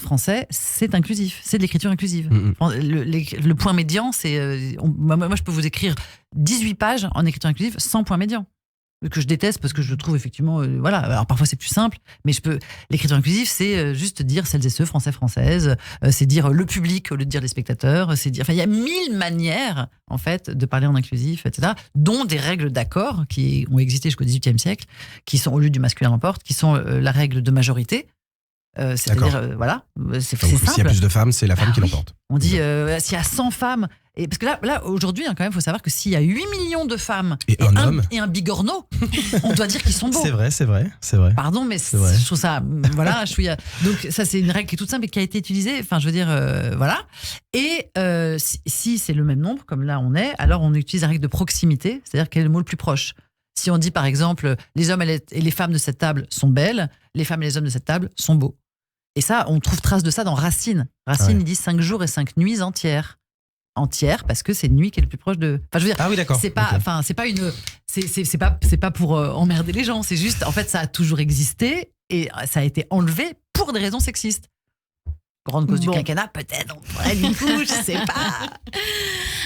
c'est inclusif, c'est de l'écriture inclusive. Le point médian, c'est moi je peux vous écrire 18 pages en écriture inclusive sans point médian, que je déteste parce que je trouve effectivement alors parfois c'est plus simple, mais l'écriture inclusive c'est juste dire celles et ceux, français, françaises, c'est dire le public au lieu de dire les spectateurs, c'est dire, il y a 1000 manières en fait de parler en inclusif, etc., dont des règles d'accord qui ont existé jusqu'au XVIIIe siècle, qui sont, au lieu du masculin l'emporte, qui sont la règle de majorité. C'est-à-dire, voilà, c'est simple. S'il y a plus de femmes, c'est la femme qui l'emporte. On dit, s'il y a 100 femmes, et parce que là aujourd'hui, quand même, il faut savoir que s'il y a 8 millions de femmes et un homme et un bigorneau, on doit dire qu'ils sont beaux. C'est vrai. Pardon, mais je trouve ça, voilà, donc ça c'est une règle qui est toute simple et qui a été utilisée, enfin je veux dire, voilà. Et si c'est le même nombre, comme là on est, alors on utilise la règle de proximité, c'est-à-dire quel est le mot le plus proche. Si on dit par exemple, les hommes et les femmes de cette table sont belles, les femmes et les hommes de cette table sont beaux. Et ça, on trouve trace de ça dans Racine. Racine, il dit 5 jours et 5 nuits entières. Entière, parce que c'est une nuit qui est le plus proche de. Enfin, je veux dire, ah oui, d'accord. C'est pas, enfin, c'est pas une, c'est pas pour emmerder les gens. C'est juste, en fait, ça a toujours existé et ça a été enlevé pour des raisons sexistes. Grande cause du quinquennat, peut-être. Ouais, du coup, je sais pas.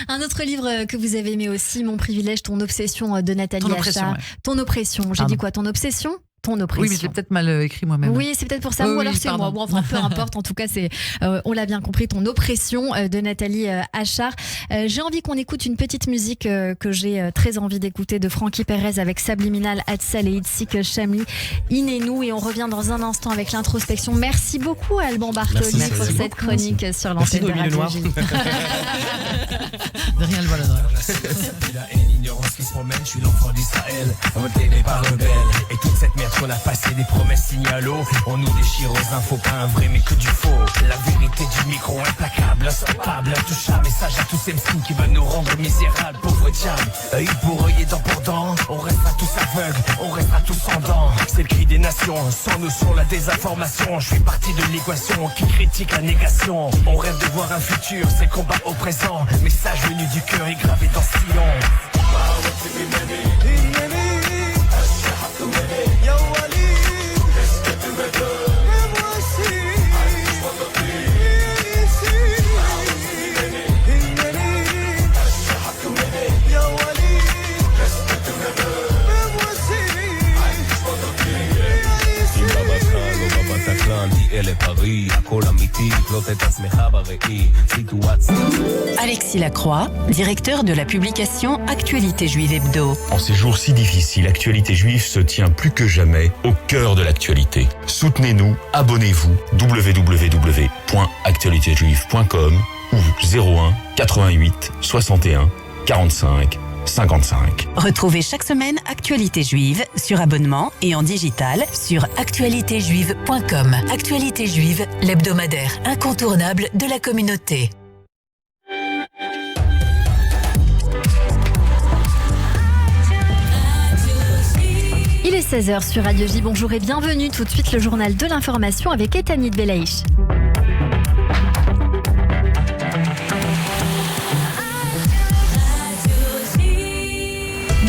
Un autre livre que vous avez aimé aussi, Mon privilège, ton obsession, de Nathalie Achard. Ton oppression. J'ai dit quoi? Ton obsession? Ton oppression. Oui, mais j'ai peut-être mal écrit moi-même. Oui, c'est peut-être pour ça, ou alors c'est moi. Bon, enfin, peu importe. En tout cas, c'est, on l'a bien compris, Ton oppression de Nathalie Achard. J'ai envie qu'on écoute une petite musique que j'ai très envie d'écouter de Frankie Perez avec Subliminal, Hatsal et Itzik Chamli, Inenou, et on revient dans un instant avec l'introspection. Merci beaucoup Alban Bartoli pour cette chronique sur l'antenne de Radio J. De rien le voilà. L'ignorance qui se promène, je suis l'enfant d'Israël, entraîné par rebelle. Et toute cette merde qu'on a passé, des promesses signalo, on nous déchire aux infos, pas un vrai mais que du faux. La vérité du micro implacable, instoppable, intouchable. Message à tous ces msins qui veulent nous rendre misérables, pauvres diables. Œil pour œil et dent pour dent, on restera tous aveugles, on restera tous sans dents. C'est le cri des nations, sans notion la désinformation. Je suis parti de l'équation qui critique la négation. On rêve de voir un futur, c'est combat au présent. Message venu du cœur et gravé dans Sion. Alexis Lacroix, directeur de la publication Actualité Juive Hebdo. En ces jours si difficiles, Actualité Juive se tient plus que jamais au cœur de l'actualité. Soutenez-nous, abonnez-vous, www.actualitéjuive.com ou 01 88 61 45 55. Retrouvez chaque semaine Actualité Juive sur abonnement et en digital sur actualitéjuive.com. Actualité Juive, l'hebdomadaire incontournable de la communauté. Il est 16h sur Radio J. Bonjour et bienvenue. Tout de suite, le journal de l'information avec Etanit Belaïch.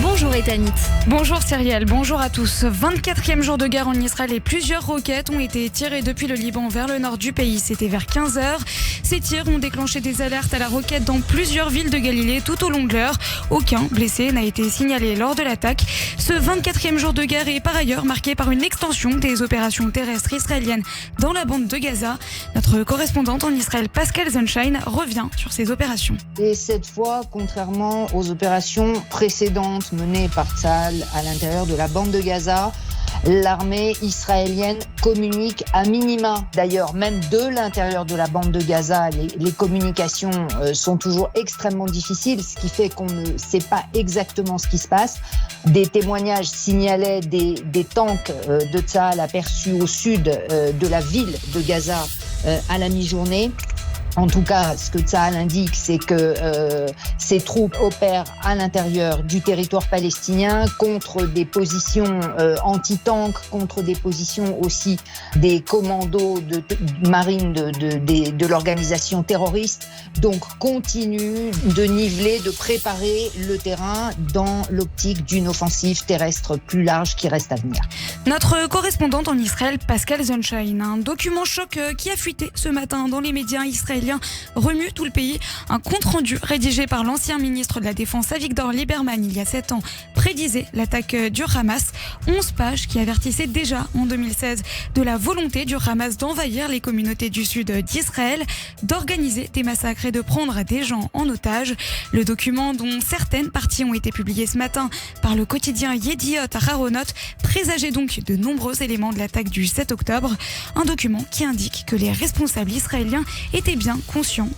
Bonjour Etanit. Bonjour Cyrielle, bonjour à tous. 24e jour de guerre en Israël et plusieurs roquettes ont été tirées depuis le Liban vers le nord du pays. C'était vers 15h. Ces tirs ont déclenché des alertes à la roquette dans plusieurs villes de Galilée tout au long de l'heure. Aucun blessé n'a été signalé lors de l'attaque. Ce 24e jour de guerre est par ailleurs marqué par une extension des opérations terrestres israéliennes dans la bande de Gaza. Notre correspondante en Israël, Pascal Sunshine, revient sur ces opérations. Et cette fois, contrairement aux opérations précédentes menées par Tsahal à l'intérieur de la bande de Gaza, l'armée israélienne communique à minima. D'ailleurs, même de l'intérieur de la bande de Gaza, les communications sont toujours extrêmement difficiles, ce qui fait qu'on ne sait pas exactement ce qui se passe. Des témoignages signalaient des tanks de Tsahal aperçus au sud de la ville de Gaza à la mi-journée. En tout cas, ce que Tsahal indique, c'est que ces troupes opèrent à l'intérieur du territoire palestinien contre des positions anti-tanks, contre des positions aussi des commandos de marine de l'organisation terroriste. Donc, continue de niveler, de préparer le terrain dans l'optique d'une offensive terrestre plus large qui reste à venir. Notre correspondante en Israël, Pascal Sunshine, un document choc qui a fuité ce matin dans les médias israéliens remue tout le pays. Un compte-rendu rédigé par l'ancien ministre de la Défense Avigdor Lieberman il y a 7 ans prédisait l'attaque du Hamas. 11 pages qui avertissaient déjà en 2016 de la volonté du Hamas d'envahir les communautés du sud d'Israël, d'organiser des massacres et de prendre des gens en otage. Le document, dont certaines parties ont été publiées ce matin par le quotidien Yediot Aharonot, présageait donc de nombreux éléments de l'attaque du 7 octobre. Un document qui indique que les responsables israéliens étaient bien conscient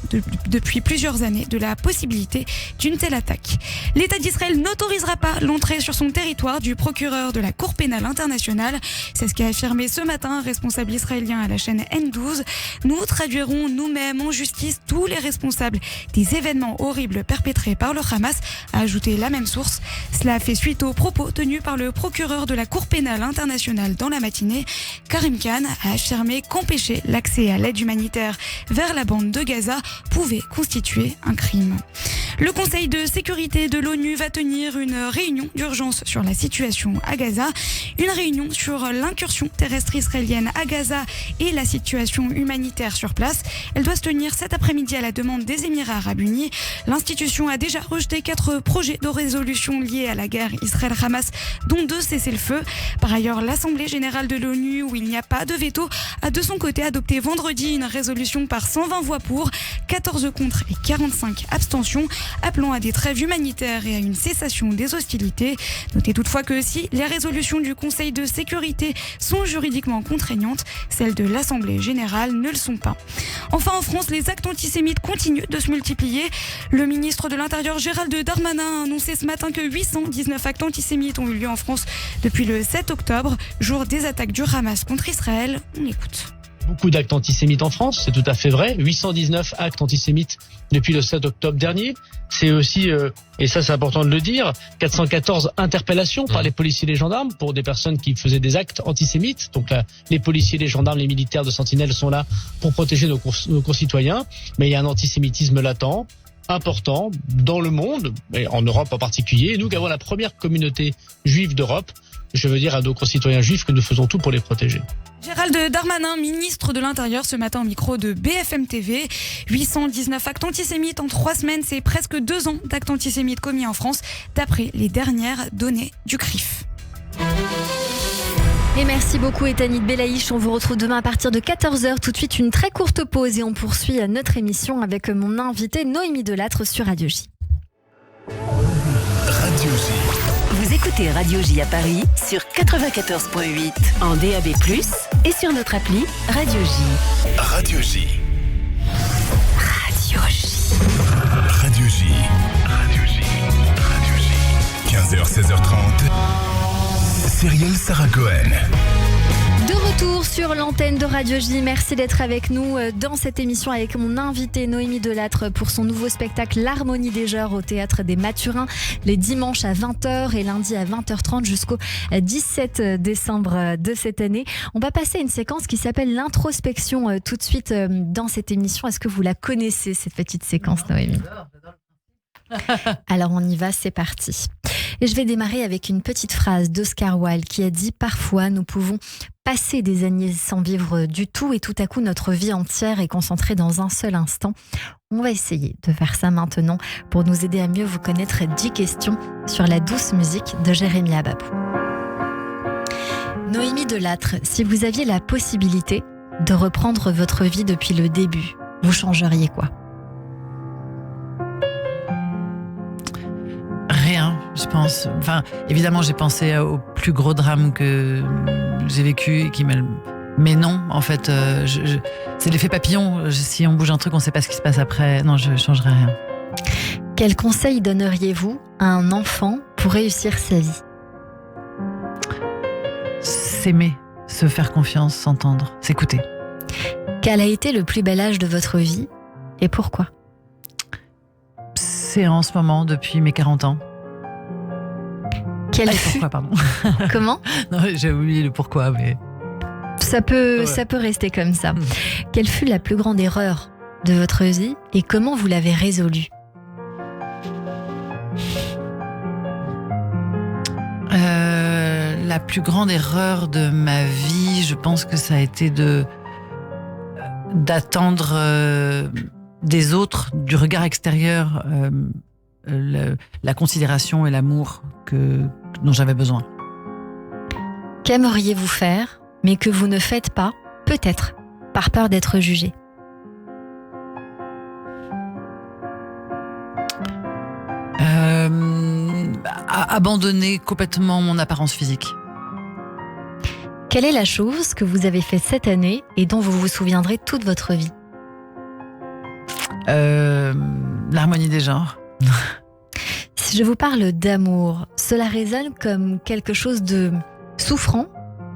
depuis plusieurs années de la possibilité d'une telle attaque. L'État d'Israël n'autorisera pas l'entrée sur son territoire du procureur de la Cour pénale internationale. C'est ce qu'a affirmé ce matin un responsable israélien à la chaîne N12. Nous traduirons nous-mêmes en justice tous les responsables des événements horribles perpétrés par le Hamas, a ajouté la même source. Cela fait suite aux propos tenus par le procureur de la Cour pénale internationale dans la matinée. Karim Khan a affirmé qu'empêcher l'accès à l'aide humanitaire vers la bande de Gaza pouvait constituer un crime. Le Conseil de sécurité de l'ONU va tenir une réunion d'urgence sur la situation à Gaza. Une réunion sur l'incursion terrestre israélienne à Gaza et la situation humanitaire sur place. Elle doit se tenir cet après-midi à la demande des Émirats arabes unis. L'institution a déjà rejeté 4 projets de résolution liés à la guerre Israël-Hamas, dont 2 cessez-le-feu. Par ailleurs, l'Assemblée générale de l'ONU, où il n'y a pas de veto, a de son côté adopté vendredi une résolution par 120 voix pour, 14 contre et 45 abstentions, appelant à des trêves humanitaires et à une cessation des hostilités. Notez toutefois que si les résolutions du Conseil de sécurité sont juridiquement contraignantes, celles de l'Assemblée générale ne le sont pas. Enfin, en France, les actes antisémites continuent de se multiplier. Le ministre de l'Intérieur Gérald Darmanin a annoncé ce matin que 819 actes antisémites ont eu lieu en France depuis le 7 octobre, jour des attaques du Hamas contre Israël. On écoute. Beaucoup d'actes antisémites en France, c'est tout à fait vrai. 819 actes antisémites depuis le 7 octobre dernier. C'est aussi, et ça c'est important de le dire, 414 interpellations par les policiers et les gendarmes pour des personnes qui faisaient des actes antisémites. Donc là, les policiers, les gendarmes, les militaires de Sentinelle sont là pour protéger nos concitoyens. Mais il y a un antisémitisme latent, important, dans le monde, et en Europe en particulier. Et nous qui avons la première communauté juive d'Europe, je veux dire à nos concitoyens juifs que nous faisons tout pour les protéger. Gérald Darmanin, ministre de l'Intérieur, ce matin au micro de BFM TV. 819 actes antisémites en 3 semaines, c'est presque 2 ans d'actes antisémites commis en France, d'après les dernières données du CRIF. Et merci beaucoup Ethanit Belaïch. On vous retrouve demain à partir de 14h. Tout de suite, une très courte pause et on poursuit notre émission avec mon invité Noémie Delattre sur Radio J. Radio J. Vous écoutez Radio J à Paris sur 94.8 en DAB+, et sur notre appli Radio J. Radio J. Radio J. Radio J. Radio J. Radio J. 15h, 16h30. Cyrielle Sarah Cohen. De retour sur l'antenne de Radio J. Merci d'être avec nous dans cette émission avec mon invité Noémie Delattre pour son nouveau spectacle L'Harmonie des genres au Théâtre des Mathurins les dimanches à 20h et lundi à 20h30 jusqu'au 17 décembre de cette année. On va passer à une séquence qui s'appelle l'introspection tout de suite dans cette émission. Est-ce que vous la connaissez, cette petite séquence, Noémie ? Alors on y va, c'est parti. Et je vais démarrer avec une petite phrase d'Oscar Wilde qui a dit « Parfois, nous pouvons passer des années sans vivre du tout et tout à coup, notre vie entière est concentrée dans un seul instant. » On va essayer de faire ça maintenant pour nous aider à mieux vous connaître. 10 questions sur la douce musique de Jérémy Ababou. Noémie Delattre, si vous aviez la possibilité de reprendre votre vie depuis le début, vous changeriez quoi ? Rien, je pense. Enfin, évidemment, j'ai pensé au plus gros drame que j'ai vécu et qui m'a... Mais non, en fait, c'est l'effet papillon. Si on bouge un truc, on ne sait pas ce qui se passe après. Non, je ne changerai rien. Quel conseil donneriez-vous à un enfant pour réussir sa vie ? S'aimer, se faire confiance, s'entendre, s'écouter. Quel a été le plus bel âge de votre vie et pourquoi ? C'est en ce moment, depuis mes 40 ans. Pourquoi, pardon. Comment ? Non, j'ai oublié le pourquoi, mais... Ça peut rester comme ça. Quelle fut la plus grande erreur de votre vie et comment vous l'avez résolue ? La plus grande erreur de ma vie, je pense que ça a été d'attendre des autres, du regard extérieur, la considération et l'amour dont j'avais besoin. Qu'aimeriez-vous faire, mais que vous ne faites pas, peut-être, par peur d'être jugé ? Abandonner complètement mon apparence physique. Quelle est la chose que vous avez faite cette année et dont vous vous souviendrez toute votre vie ? L'harmonie des genres. Si je vous parle d'amour, cela résonne comme quelque chose de souffrant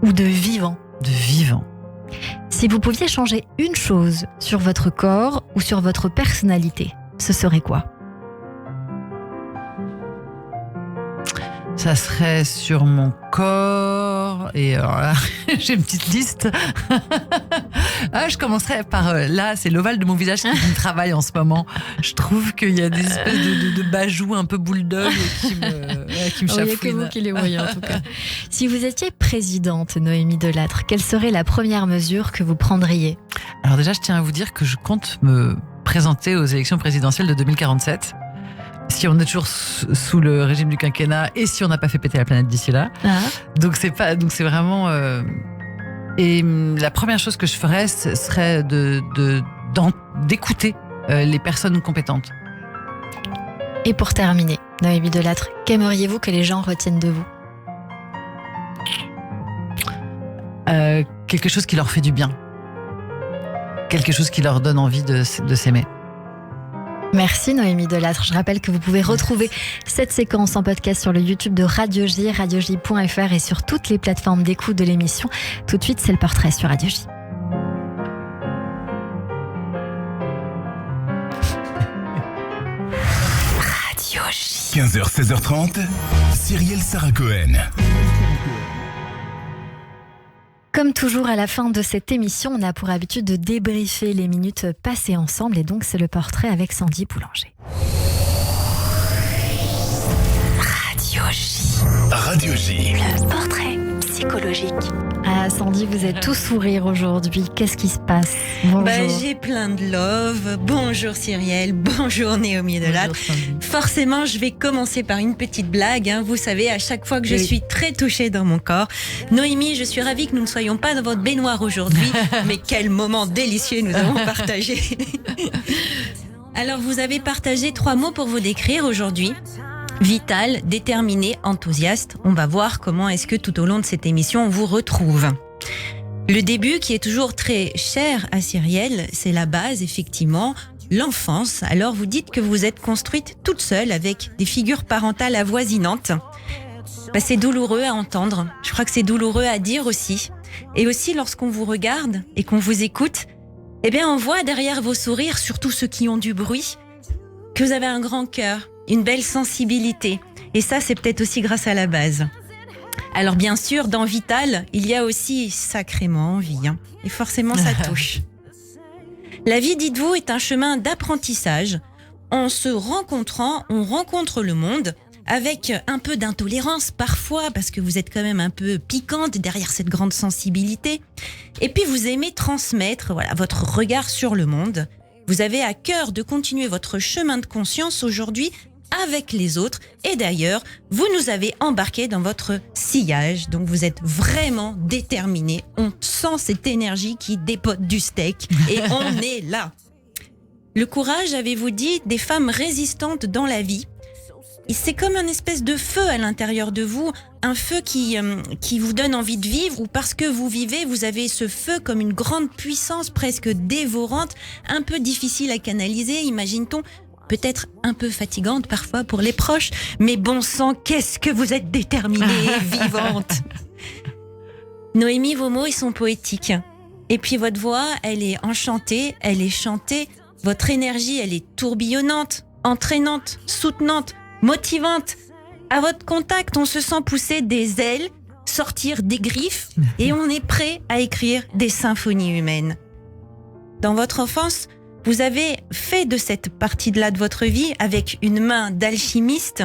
ou de vivant ? De vivant. Si vous pouviez changer une chose sur votre corps ou sur votre personnalité, ce serait quoi ? Ça serait sur mon corps et alors là, j'ai une petite liste. Je commencerai par là, c'est l'ovale de mon visage qui me travaille en ce moment. Je trouve qu'il y a des espèces de bajoux un peu bulldog qui me chafouinent. Il n'y a que vous qui les voyez en tout cas. Si vous étiez présidente, Noémie Delattre, quelle serait la première mesure que vous prendriez ? Alors déjà, je tiens à vous dire que je compte me présenter aux élections présidentielles de 2047. Si on est toujours sous le régime du quinquennat et si on n'a pas fait péter la planète d'ici là. Donc c'est vraiment... Et la première chose que je ferais, ce serait d'écouter les personnes compétentes. Et pour terminer, Noémie Delattre, qu'aimeriez-vous que les gens retiennent de vous ? Quelque chose qui leur fait du bien. Quelque chose qui leur donne envie de s'aimer. Merci Noémie Delattre. Je rappelle que vous pouvez retrouver cette séquence en podcast sur le YouTube de Radio J, radioj.fr et sur toutes les plateformes d'écoute de l'émission. Tout de suite, c'est le portrait sur Radio J. Radio J. 15h, 16h30, Cyrielle Sarah Cohen. Comme toujours à la fin de cette émission, on a pour habitude de débriefer les minutes passées ensemble et donc c'est le portrait avec Sandy Boulanger. Radio J. Radio J. Le portrait psychologique. Ah, Sandy, vous êtes tout sourire aujourd'hui. Qu'est-ce qui se passe? Bonjour. J'ai plein de love. Bonjour Cyrielle, bonjour Naomi Delattre. Forcément, je vais commencer par une petite blague. Vous savez, à chaque fois que je suis très touchée dans mon corps. Noémie, je suis ravie que nous ne soyons pas dans votre baignoire aujourd'hui. Mais quel moment délicieux nous avons partagé. Alors, vous avez partagé 3 mots pour vous décrire aujourd'hui. Vital, déterminé, enthousiaste. On va voir comment est-ce que tout au long de cette émission on vous retrouve. Le début qui est toujours très cher à Cyrielle, c'est la base effectivement, l'enfance. Alors vous dites que vous êtes construite toute seule avec des figures parentales avoisinantes. C'est douloureux à entendre, je crois que c'est douloureux à dire aussi. Et aussi lorsqu'on vous regarde et qu'on vous écoute, on voit derrière vos sourires, surtout ceux qui ont du bruit, que vous avez un grand cœur. Une belle sensibilité. Et ça, c'est peut-être aussi grâce à la base. Alors bien sûr, dans Vital, il y a aussi sacrément envie. Et forcément, ça touche. La vie, dites-vous, est un chemin d'apprentissage. En se rencontrant, on rencontre le monde avec un peu d'intolérance parfois, parce que vous êtes quand même un peu piquante derrière cette grande sensibilité. Et puis vous aimez transmettre votre regard sur le monde. Vous avez à cœur de continuer votre chemin de conscience aujourd'hui avec les autres. Et d'ailleurs, vous nous avez embarqués dans votre sillage. Donc vous êtes vraiment déterminés. On sent cette énergie qui dépote du steak. Et on est là. Le courage, avez-vous dit, des femmes résistantes dans la vie. Et c'est comme un espèce de feu à l'intérieur de vous. Un feu qui vous donne envie de vivre, ou parce que vous vivez, vous avez ce feu comme une grande puissance presque dévorante, un peu difficile à canaliser, imagine-t-on, peut-être un peu fatigante parfois pour les proches, mais bon sang, qu'est-ce que vous êtes déterminée et vivante. Noémie, vos mots, ils sont poétiques. Et puis votre voix, elle est enchantée, elle est chantée, votre énergie, elle est tourbillonnante, entraînante, soutenante, motivante. À votre contact, on se sent pousser des ailes, sortir des griffes, et on est prêt à écrire des symphonies humaines. Dans votre enfance, vous avez fait de cette partie-là de votre vie avec une main d'alchimiste,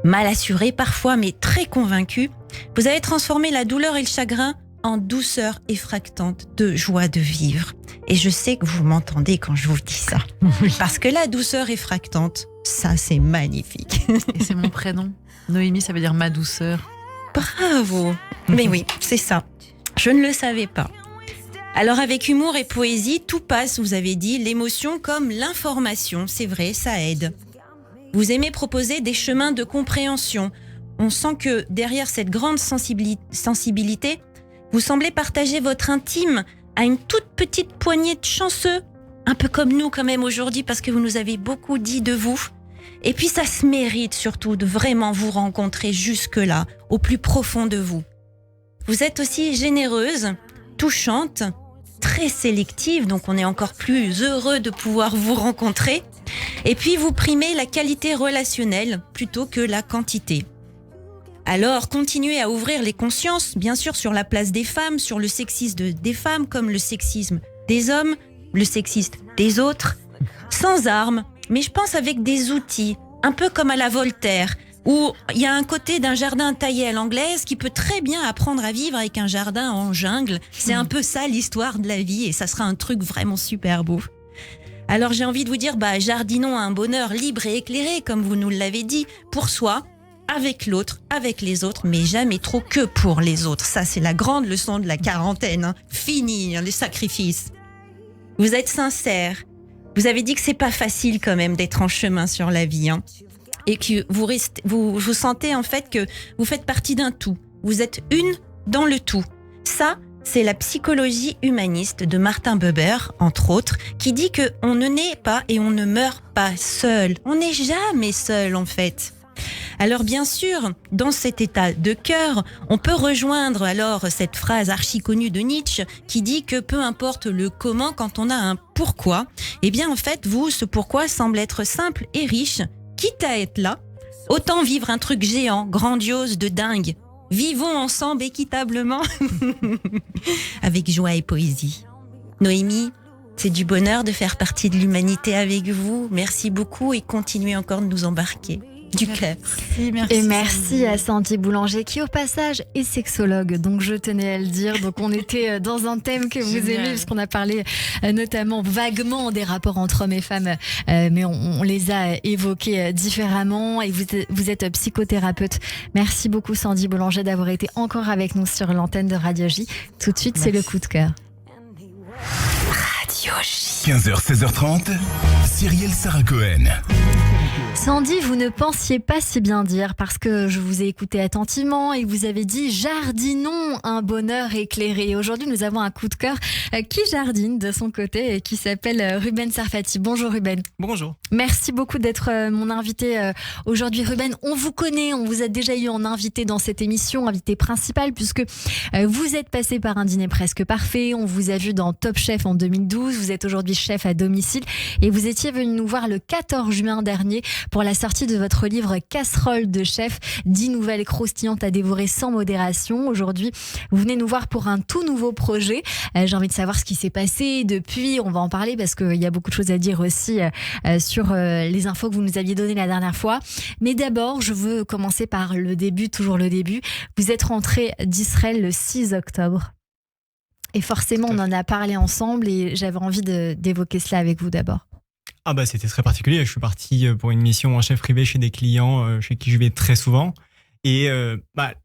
mal assurée parfois, mais très convaincue. Vous avez transformé la douleur et le chagrin en douceur effractante de joie de vivre. Et je sais que vous m'entendez quand je vous dis ça. Oui. Parce que la douceur effractante, ça c'est magnifique. Et c'est mon prénom. Noémie, ça veut dire ma douceur. Bravo. Mais oui, c'est ça. Je ne le savais pas. Alors avec humour et poésie, tout passe, vous avez dit, l'émotion comme l'information, c'est vrai, ça aide. Vous aimez proposer des chemins de compréhension. On sent que derrière cette grande sensibilité, vous semblez partager votre intime à une toute petite poignée de chanceux, un peu comme nous quand même aujourd'hui, parce que vous nous avez beaucoup dit de vous. Et puis ça se mérite surtout de vraiment vous rencontrer jusque-là, au plus profond de vous. Vous êtes aussi généreuse, touchante, très sélective, donc on est encore plus heureux de pouvoir vous rencontrer. Et puis vous primez la qualité relationnelle plutôt que la quantité. Alors continuez à ouvrir les consciences, bien sûr, sur la place des femmes, sur le sexisme des femmes comme le sexisme des hommes, le sexisme des autres, sans armes, mais je pense avec des outils, un peu comme à la Voltaire, où il y a un côté d'un jardin taillé à l'anglaise qui peut très bien apprendre à vivre avec un jardin en jungle. C'est un peu ça l'histoire de la vie, et ça sera un truc vraiment super beau. Alors j'ai envie de vous dire, jardinons un bonheur libre et éclairé, comme vous nous l'avez dit, pour soi, avec l'autre, avec les autres, mais jamais trop que pour les autres. Ça, c'est la grande leçon de la quarantaine. Fini, les sacrifices. Vous êtes sincère. Vous avez dit que c'est pas facile quand même d'être en chemin sur la vie. Et que vous sentez en fait que vous faites partie d'un tout. Vous êtes une dans le tout. Ça, c'est la psychologie humaniste de Martin Buber, entre autres, qui dit qu'on ne naît pas et on ne meurt pas seul. On n'est jamais seul en fait. Alors bien sûr, dans cet état de cœur, on peut rejoindre alors cette phrase archi connue de Nietzsche qui dit que peu importe le comment, quand on a un pourquoi, eh bien en fait, ce pourquoi semble être simple et riche, quitte à être là, autant vivre un truc géant, grandiose, de dingue. Vivons ensemble équitablement, avec joie et poésie. Noémie, c'est du bonheur de faire partie de l'humanité avec vous. Merci beaucoup et continuez encore de nous embarquer. du cœur. Et merci à Sandy Boulanger qui au passage est sexologue, donc je tenais à le dire. Donc on était dans un thème que vous aimez puisqu'on a parlé notamment vaguement des rapports entre hommes et femmes, mais on les a évoqués différemment et vous êtes psychothérapeute. Merci beaucoup Sandy Boulanger d'avoir été encore avec nous sur l'antenne de Radio J. Tout de suite c'est le coup de cœur. Radio J. 15h, 16h30, Cyrielle Sarah Cohen. Sandy, vous ne pensiez pas si bien dire parce que je vous ai écouté attentivement et vous avez dit jardinons un bonheur éclairé. Aujourd'hui, nous avons un coup de cœur qui jardine de son côté et qui s'appelle Ruben Sarfati. Bonjour Ruben. Bonjour. Merci beaucoup d'être mon invité aujourd'hui Ruben. On vous connaît, on vous a déjà eu en invité dans cette émission, invité principal puisque vous êtes passé par un dîner presque parfait. On vous a vu dans Top Chef en 2012. Vous êtes aujourd'hui chef à domicile et vous étiez venu nous voir le 14 juin dernier pour la sortie de votre livre Casserole de chef, 10 nouvelles croustillantes à dévorer sans modération. Aujourd'hui, vous venez nous voir pour un tout nouveau projet. J'ai envie de savoir ce qui s'est passé depuis. On va en parler parce qu'il y a beaucoup de choses à dire aussi sur les infos que vous nous aviez données la dernière fois. Mais d'abord, je veux commencer par le début, toujours le début. Vous êtes rentré d'Israël le 6 octobre. Et forcément, on en a parlé ensemble et j'avais envie d'évoquer cela avec vous d'abord. Ah bah c'était très particulier, je suis parti pour une mission en chef privé chez des clients chez qui je vais très souvent et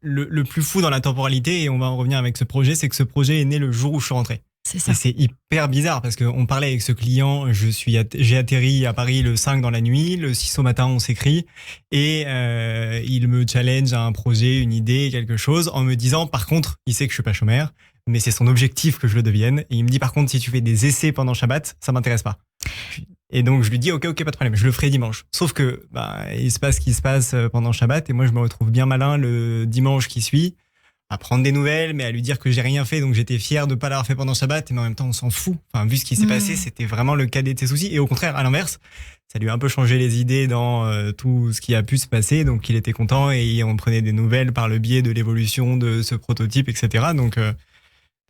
le plus fou dans la temporalité, et on va en revenir avec ce projet, c'est que ce projet est né le jour où je suis rentré. C'est ça. Et c'est hyper bizarre parce qu'on parlait avec ce client, j'ai atterri à Paris le 5 dans la nuit, le 6 au matin on s'écrit et il me challenge à un projet, une idée, quelque chose en me disant par contre, il sait que je suis pas chômeur, mais c'est son objectif que je le devienne et il me dit par contre si tu fais des essais pendant Shabbat, ça m'intéresse pas. Et donc je lui dis ok pas de problème, je le ferai dimanche. Sauf que il se passe ce qui se passe pendant Shabbat et moi je me retrouve bien malin le dimanche qui suit à prendre des nouvelles mais à lui dire que j'ai rien fait, donc j'étais fier de pas l'avoir fait pendant Shabbat, mais en même temps on s'en fout. Enfin vu ce qui s'est passé, c'était vraiment le cadet de ses soucis et au contraire à l'inverse, ça lui a un peu changé les idées dans tout ce qui a pu se passer, donc il était content et on prenait des nouvelles par le biais de l'évolution de ce prototype, etc. Donc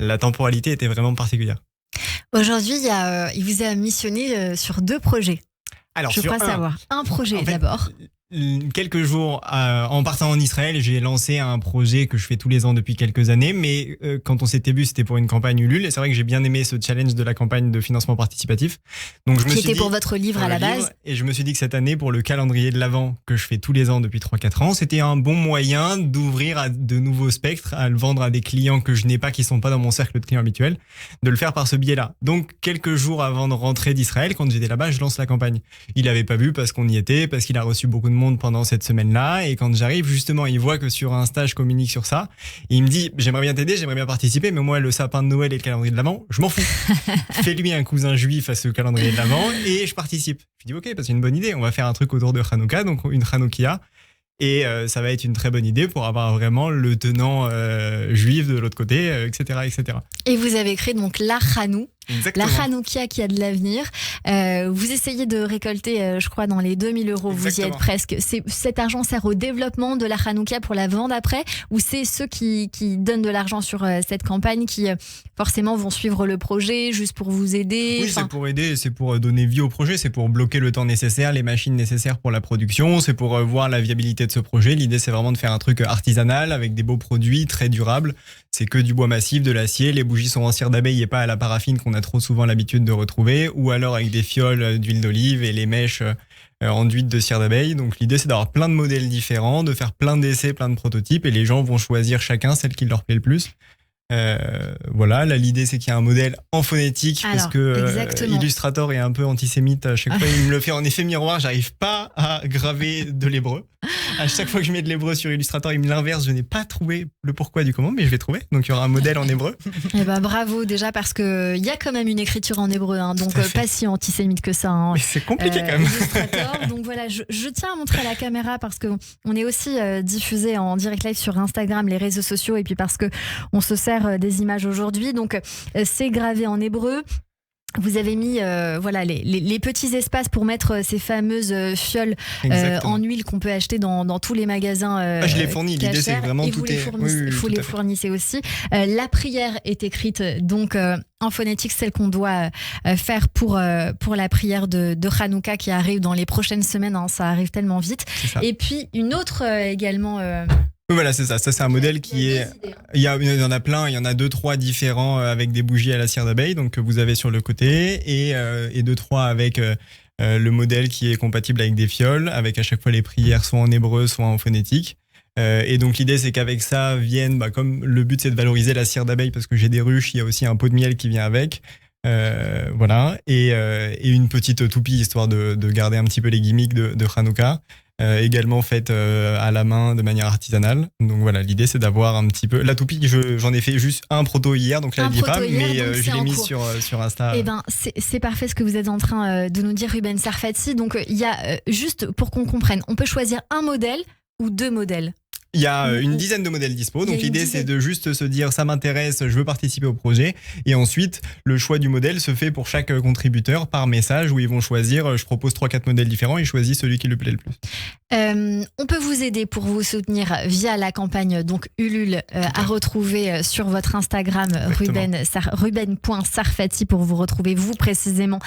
la temporalité était vraiment particulière. Aujourd'hui, il vous a missionné sur 2 projets. Alors, je crois savoir. Un projet d'abord. Quelques jours en partant en Israël, j'ai lancé un projet que je fais tous les ans depuis quelques années, mais quand on s'était vu, c'était pour une campagne Ulule, et c'est vrai que j'ai bien aimé ce challenge de la campagne de financement participatif. Donc je me suis dit, pour votre livre à la base. Et je me suis dit que cette année, pour le calendrier de l'Avent que je fais tous les ans depuis 3-4 ans, c'était un bon moyen d'ouvrir à de nouveaux spectres, à le vendre à des clients que je n'ai pas, qui sont pas dans mon cercle de clients habituel, de le faire par ce biais-là. Donc quelques jours avant de rentrer d'Israël, quand j'étais là-bas, je lance la campagne. Il avait pas vu parce qu'on y était, parce qu'il a reçu beaucoup de monde pendant cette semaine-là, et quand j'arrive, justement, il voit que sur Insta, je communique sur ça, et il me dit, j'aimerais bien t'aider, j'aimerais bien participer, mais moi, le sapin de Noël et le calendrier de l'Avent, je m'en fous. Fais-lui un cousin juif à ce calendrier de l'Avent, et je participe. Je dis, ok, parce que c'est une bonne idée, on va faire un truc autour de Hanouka, donc une Hanoukia, et ça va être une très bonne idée pour avoir vraiment le tenant juif de l'autre côté, etc., etc. Et vous avez créé donc la Hanou. Exactement. La Hanoukia qui a de l'avenir. Vous essayez de récolter, je crois, dans les 2 000 €. Vous y êtes presque. Cet argent sert au développement de la Hanoukia pour la vendre après, ou c'est ceux qui donnent de l'argent sur cette campagne qui forcément vont suivre le projet juste pour vous aider? Oui, c'est pour aider, c'est pour donner vie au projet, c'est pour bloquer le temps nécessaire, les machines nécessaires pour la production, c'est pour voir la viabilité de ce projet. L'idée, c'est vraiment de faire un truc artisanal avec des beaux produits très durables. C'est que du bois massif, de l'acier, les bougies sont en cire d'abeille et pas à la paraffine qu'on a trop souvent l'habitude de retrouver, ou alors avec des fioles d'huile d'olive et les mèches enduites de cire d'abeille. Donc l'idée, c'est d'avoir plein de modèles différents, de faire plein d'essais, plein de prototypes, et les gens vont choisir chacun celle qui leur plaît le plus. Voilà, là l'idée c'est qu'il y a un modèle en phonétique. Alors, parce que Illustrator est un peu antisémite à chaque fois, il me le fait en effet miroir, j'arrive pas à graver de l'hébreu. À chaque fois que je mets de l'hébreu sur Illustrator, il me l'inverse, je n'ai pas trouvé le pourquoi du comment, mais je vais trouver. Donc il y aura un modèle en hébreu. Et bravo déjà, parce que il y a quand même une écriture en hébreu, hein, donc pas si antisémite que ça. Hein. Mais c'est compliqué quand même. Illustrator, donc voilà, je tiens à montrer à la caméra parce que on est aussi diffusé en direct live sur Instagram, les réseaux sociaux, et puis parce que on se sert des images aujourd'hui. Donc c'est gravé en hébreu. Vous avez mis les petits espaces pour mettre ces fameuses fioles en huile qu'on peut acheter dans tous les magasins. Je les fournis, l'idée c'est vraiment et tout est... Vous les fournissez aussi. La prière est écrite donc en phonétique, celle qu'on doit faire pour la prière de Hanouka qui arrive dans les prochaines semaines, hein, ça arrive tellement vite. Et puis une autre également... Oui, voilà, c'est ça. Ça, c'est un modèle qui est. Il y en a plein. Il y en a 2-3 différents avec des bougies à la cire d'abeille, donc que vous avez sur le côté, et 2-3 avec le modèle qui est compatible avec des fioles, avec à chaque fois les prières soit en hébreu, soit en phonétique. Et donc l'idée, c'est qu'avec ça viennent, comme le but, c'est de valoriser la cire d'abeille parce que j'ai des ruches. Il y a aussi un pot de miel qui vient avec. Voilà, et une petite toupie histoire de garder un petit peu les gimmicks de Hanouka. Également faite à la main de manière artisanale. Donc voilà, l'idée c'est d'avoir un petit peu... La toupie, j'en ai fait juste un proto hier, donc là elle n'y est pas, mais je l'ai mis sur Insta. Eh ben, c'est parfait ce que vous êtes en train de nous dire, Ruben Sarfati. Donc il y a, juste pour qu'on comprenne, on peut choisir un modèle ou 2 modèles. Il y a une dizaine de modèles dispo, donc l'idée c'est de juste se dire ça m'intéresse, je veux participer au projet, et ensuite le choix du modèle se fait pour chaque contributeur par message où ils vont choisir, je propose 3-4 modèles différents, ils choisissent celui qui lui plaît le plus. On peut vous aider pour vous soutenir via la campagne donc Ulule à retrouver sur votre Instagram ruben.sarfati pour vous retrouver vous précisément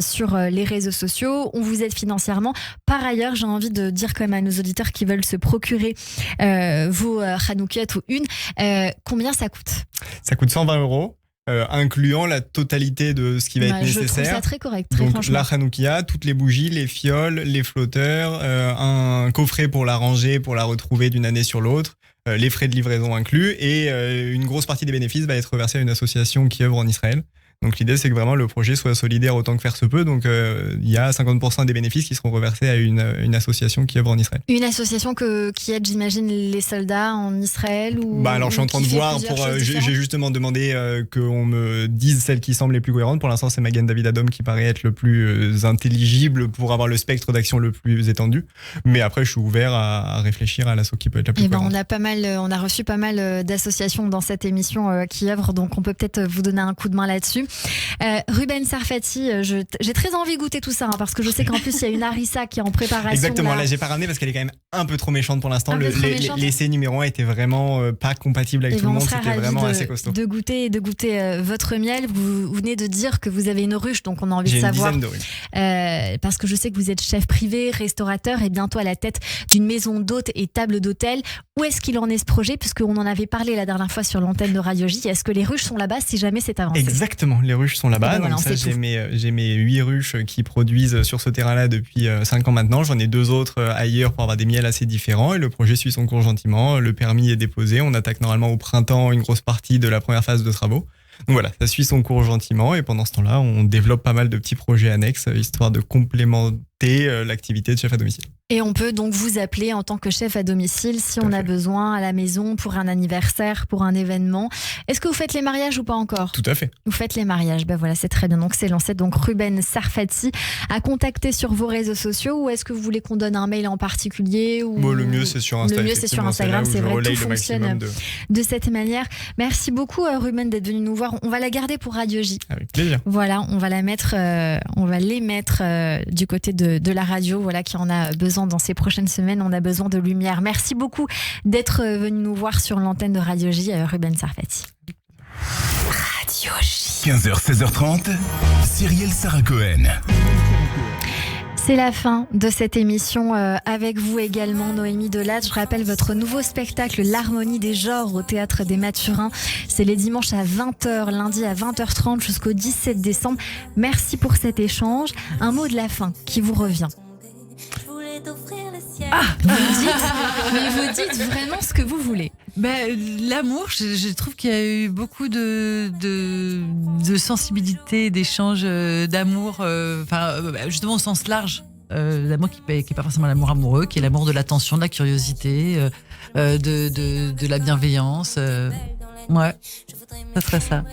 sur les réseaux sociaux. On vous aide financièrement. Par ailleurs, j'ai envie de dire quand même à nos auditeurs qui veulent se procurer vos Hanoukiot ou une, combien ça coûte ? Ça coûte 120 €. Incluant la totalité de ce qui va être nécessaire. Je trouve ça très correct, donc, franchement. La Hanoukia, toutes les bougies, les fioles, les flotteurs, un coffret pour la ranger, pour la retrouver d'une année sur l'autre, les frais de livraison inclus, et une grosse partie des bénéfices va être versée à une association qui œuvre en Israël. Donc l'idée c'est que vraiment le projet soit solidaire autant que faire se peut. Donc il y a 50% des bénéfices qui seront reversés à une association qui œuvre en Israël. Une association qui aide, j'imagine, les soldats en Israël ou alors je suis en train de voir j'ai justement demandé qu'on me dise celles qui semblent les plus cohérentes. Pour l'instant c'est Magen David Adom qui paraît être le plus intelligible pour avoir le spectre d'action le plus étendu. Mais après je suis ouvert à réfléchir à l'asso qui peut être la plus cohérente. On a reçu pas mal d'associations dans cette émission qui œuvrent, donc on peut peut-être vous donner un coup de main là-dessus. Ruben Sarfati, j'ai très envie de goûter tout ça parce que je sais qu'en plus il y a une harissa qui est en préparation. Exactement, là j'ai pas ramené parce qu'elle est quand même un peu trop méchante pour l'instant. L'essai numéro 1 était vraiment pas compatible avec tout le monde, c'était vraiment assez costaud. De goûter votre miel. Vous venez de dire que vous avez une ruche, donc on a envie de savoir. J'ai une dizaine de ruches. Parce que je sais que vous êtes chef privé, restaurateur et bientôt à la tête d'une maison d'hôtes et table d'hôtel. Où est-ce qu'il en est ce projet, puisqu'on en avait parlé la dernière fois sur l'antenne de Radio J. Est-ce que les ruches sont là-bas si jamais c'est avancé ? Exactement, les ruches sont là-bas. Donc ça, j'ai mes 8 ruches qui produisent sur ce terrain-là depuis 5 ans maintenant. J'en ai 2 autres ailleurs pour avoir des miels assez différents et le projet suit son cours gentiment. Le permis est déposé. On attaque normalement au printemps une grosse partie de la première phase de travaux. Donc voilà, ça suit son cours gentiment et pendant ce temps-là, on développe pas mal de petits projets annexes histoire de complémenter l'activité de chef à domicile. Et on peut donc vous appeler en tant que chef à domicile si on a besoin à la maison pour un anniversaire, pour un événement. Est-ce que vous faites les mariages ou pas encore ? Tout à fait. Vous faites les mariages, voilà, c'est très bien. Donc c'est lancé. Donc Ruben Sarfati à contacter sur vos réseaux sociaux, ou est-ce que vous voulez qu'on donne un mail en particulier ou... Le mieux c'est sur Instagram. Le mieux c'est sur Instagram, c'est vrai, tout fonctionne de cette manière. Merci beaucoup Ruben d'être venu nous voir. On va la garder pour Radio J. Avec plaisir. Voilà, on va les mettre du côté de la radio, voilà, qui en a besoin dans ces prochaines semaines. On a besoin de lumière. Merci beaucoup d'être venu nous voir sur l'antenne de Radio J, Ruben Sarfati. Radio J. 15h, 16h30, Cyrielle Sarah Cohen. C'est la fin de cette émission avec vous également, Noémie Delattre. Je rappelle votre nouveau spectacle, L'Harmonie des genres, au Théâtre des Mathurins. C'est les dimanches à 20h, lundi à 20h30 jusqu'au 17 décembre. Merci pour cet échange. Un mot de la fin qui vous revient. Vous dites vraiment ce que vous voulez. L'amour, je trouve qu'il y a eu beaucoup de sensibilité, d'échanges d'amour, justement au sens large, d'amour qui n'est pas forcément l'amour amoureux, qui est l'amour de l'attention, de la curiosité, de la bienveillance. Ouais, ça serait ça.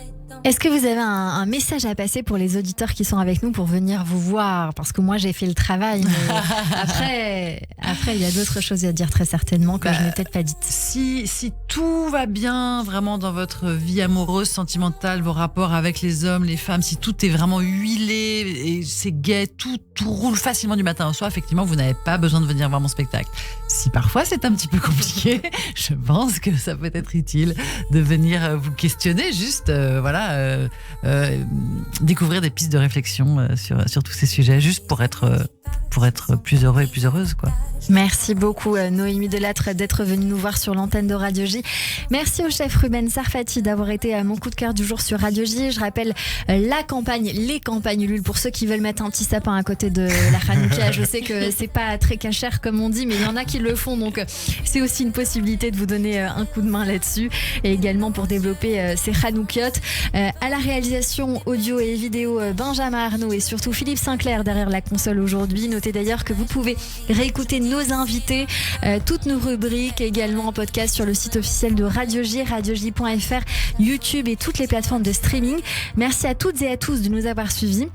Est-ce que vous avez un message à passer pour les auditeurs qui sont avec nous pour venir vous voir? Parce que moi, j'ai fait le travail, mais après, il y a d'autres choses à dire très certainement que je n'ai peut-être pas dites. Si tout va bien vraiment dans votre vie amoureuse, sentimentale, vos rapports avec les hommes, les femmes, si tout est vraiment huilé et c'est gai, tout roule facilement du matin au soir, effectivement, vous n'avez pas besoin de venir voir mon spectacle. Si parfois c'est un petit peu compliqué, je pense que ça peut être utile de venir vous questionner, juste découvrir des pistes de réflexion sur tous ces sujets, juste pour être plus heureux et plus heureuse, quoi. Merci beaucoup Noémie Delattre d'être venue nous voir sur l'antenne de Radio J. Merci au chef Ruben Sarfati d'avoir été mon coup de cœur du jour sur Radio J. Je rappelle les campagnes Ulule pour ceux qui veulent mettre un petit sapin à côté de la Hanouka. Je sais que c'est pas très cachère comme on dit, mais il y en a qui le font, donc c'est aussi une possibilité de vous donner un coup de main là-dessus, et également pour développer ces Hanoukiotes. À la réalisation audio et vidéo, Benjamin Arnaud et surtout Philippe Sinclair derrière la console aujourd'hui. Notez d'ailleurs que vous pouvez réécouter nos invités, toutes nos rubriques également en podcast sur le site officiel de Radio J, radioj.fr, YouTube et toutes les plateformes de streaming. Merci à toutes et à tous de nous avoir suivis.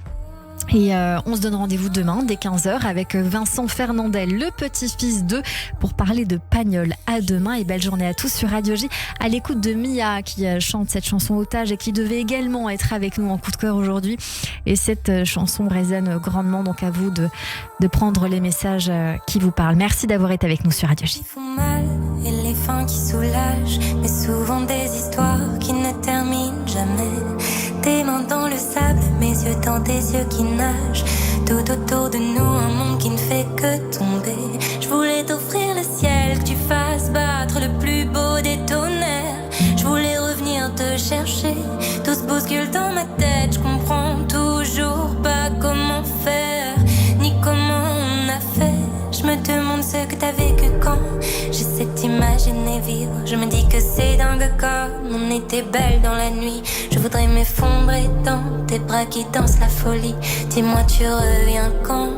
Et on se donne rendez-vous demain dès 15h avec Vincent Fernandel, le petit-fils d'eux, pour parler de Pagnol. À demain et belle journée à tous sur Radio J, à l'écoute de Mia qui chante cette chanson Otage et qui devait également être avec nous en coup de cœur aujourd'hui. Et cette chanson résonne grandement, donc à vous de prendre les messages qui vous parlent. Merci d'avoir été avec nous sur Radio J. Qui font mal et les fins qui soulagent, mais souvent des histoires qui ne terminent jamais. Tes mains dans le sable, mes yeux dans tes yeux qui nagent. Tout autour de nous, un monde qui ne fait que tomber. Je voulais t'offrir le ciel, que tu fasses battre le plus beau des tonnerres. Je voulais revenir te chercher, tout se bouscule dans ma tête. Je comprends toujours pas comment faire, ni comment on a fait. Je me demande ce que t'as vécu quand j'essaie d'imaginer vivre. Je me dis que c'est dingue comme on était belle dans la nuit. Je voudrais m'effondrer dans tes bras qui dansent la folie. Dis-moi tu reviens quand?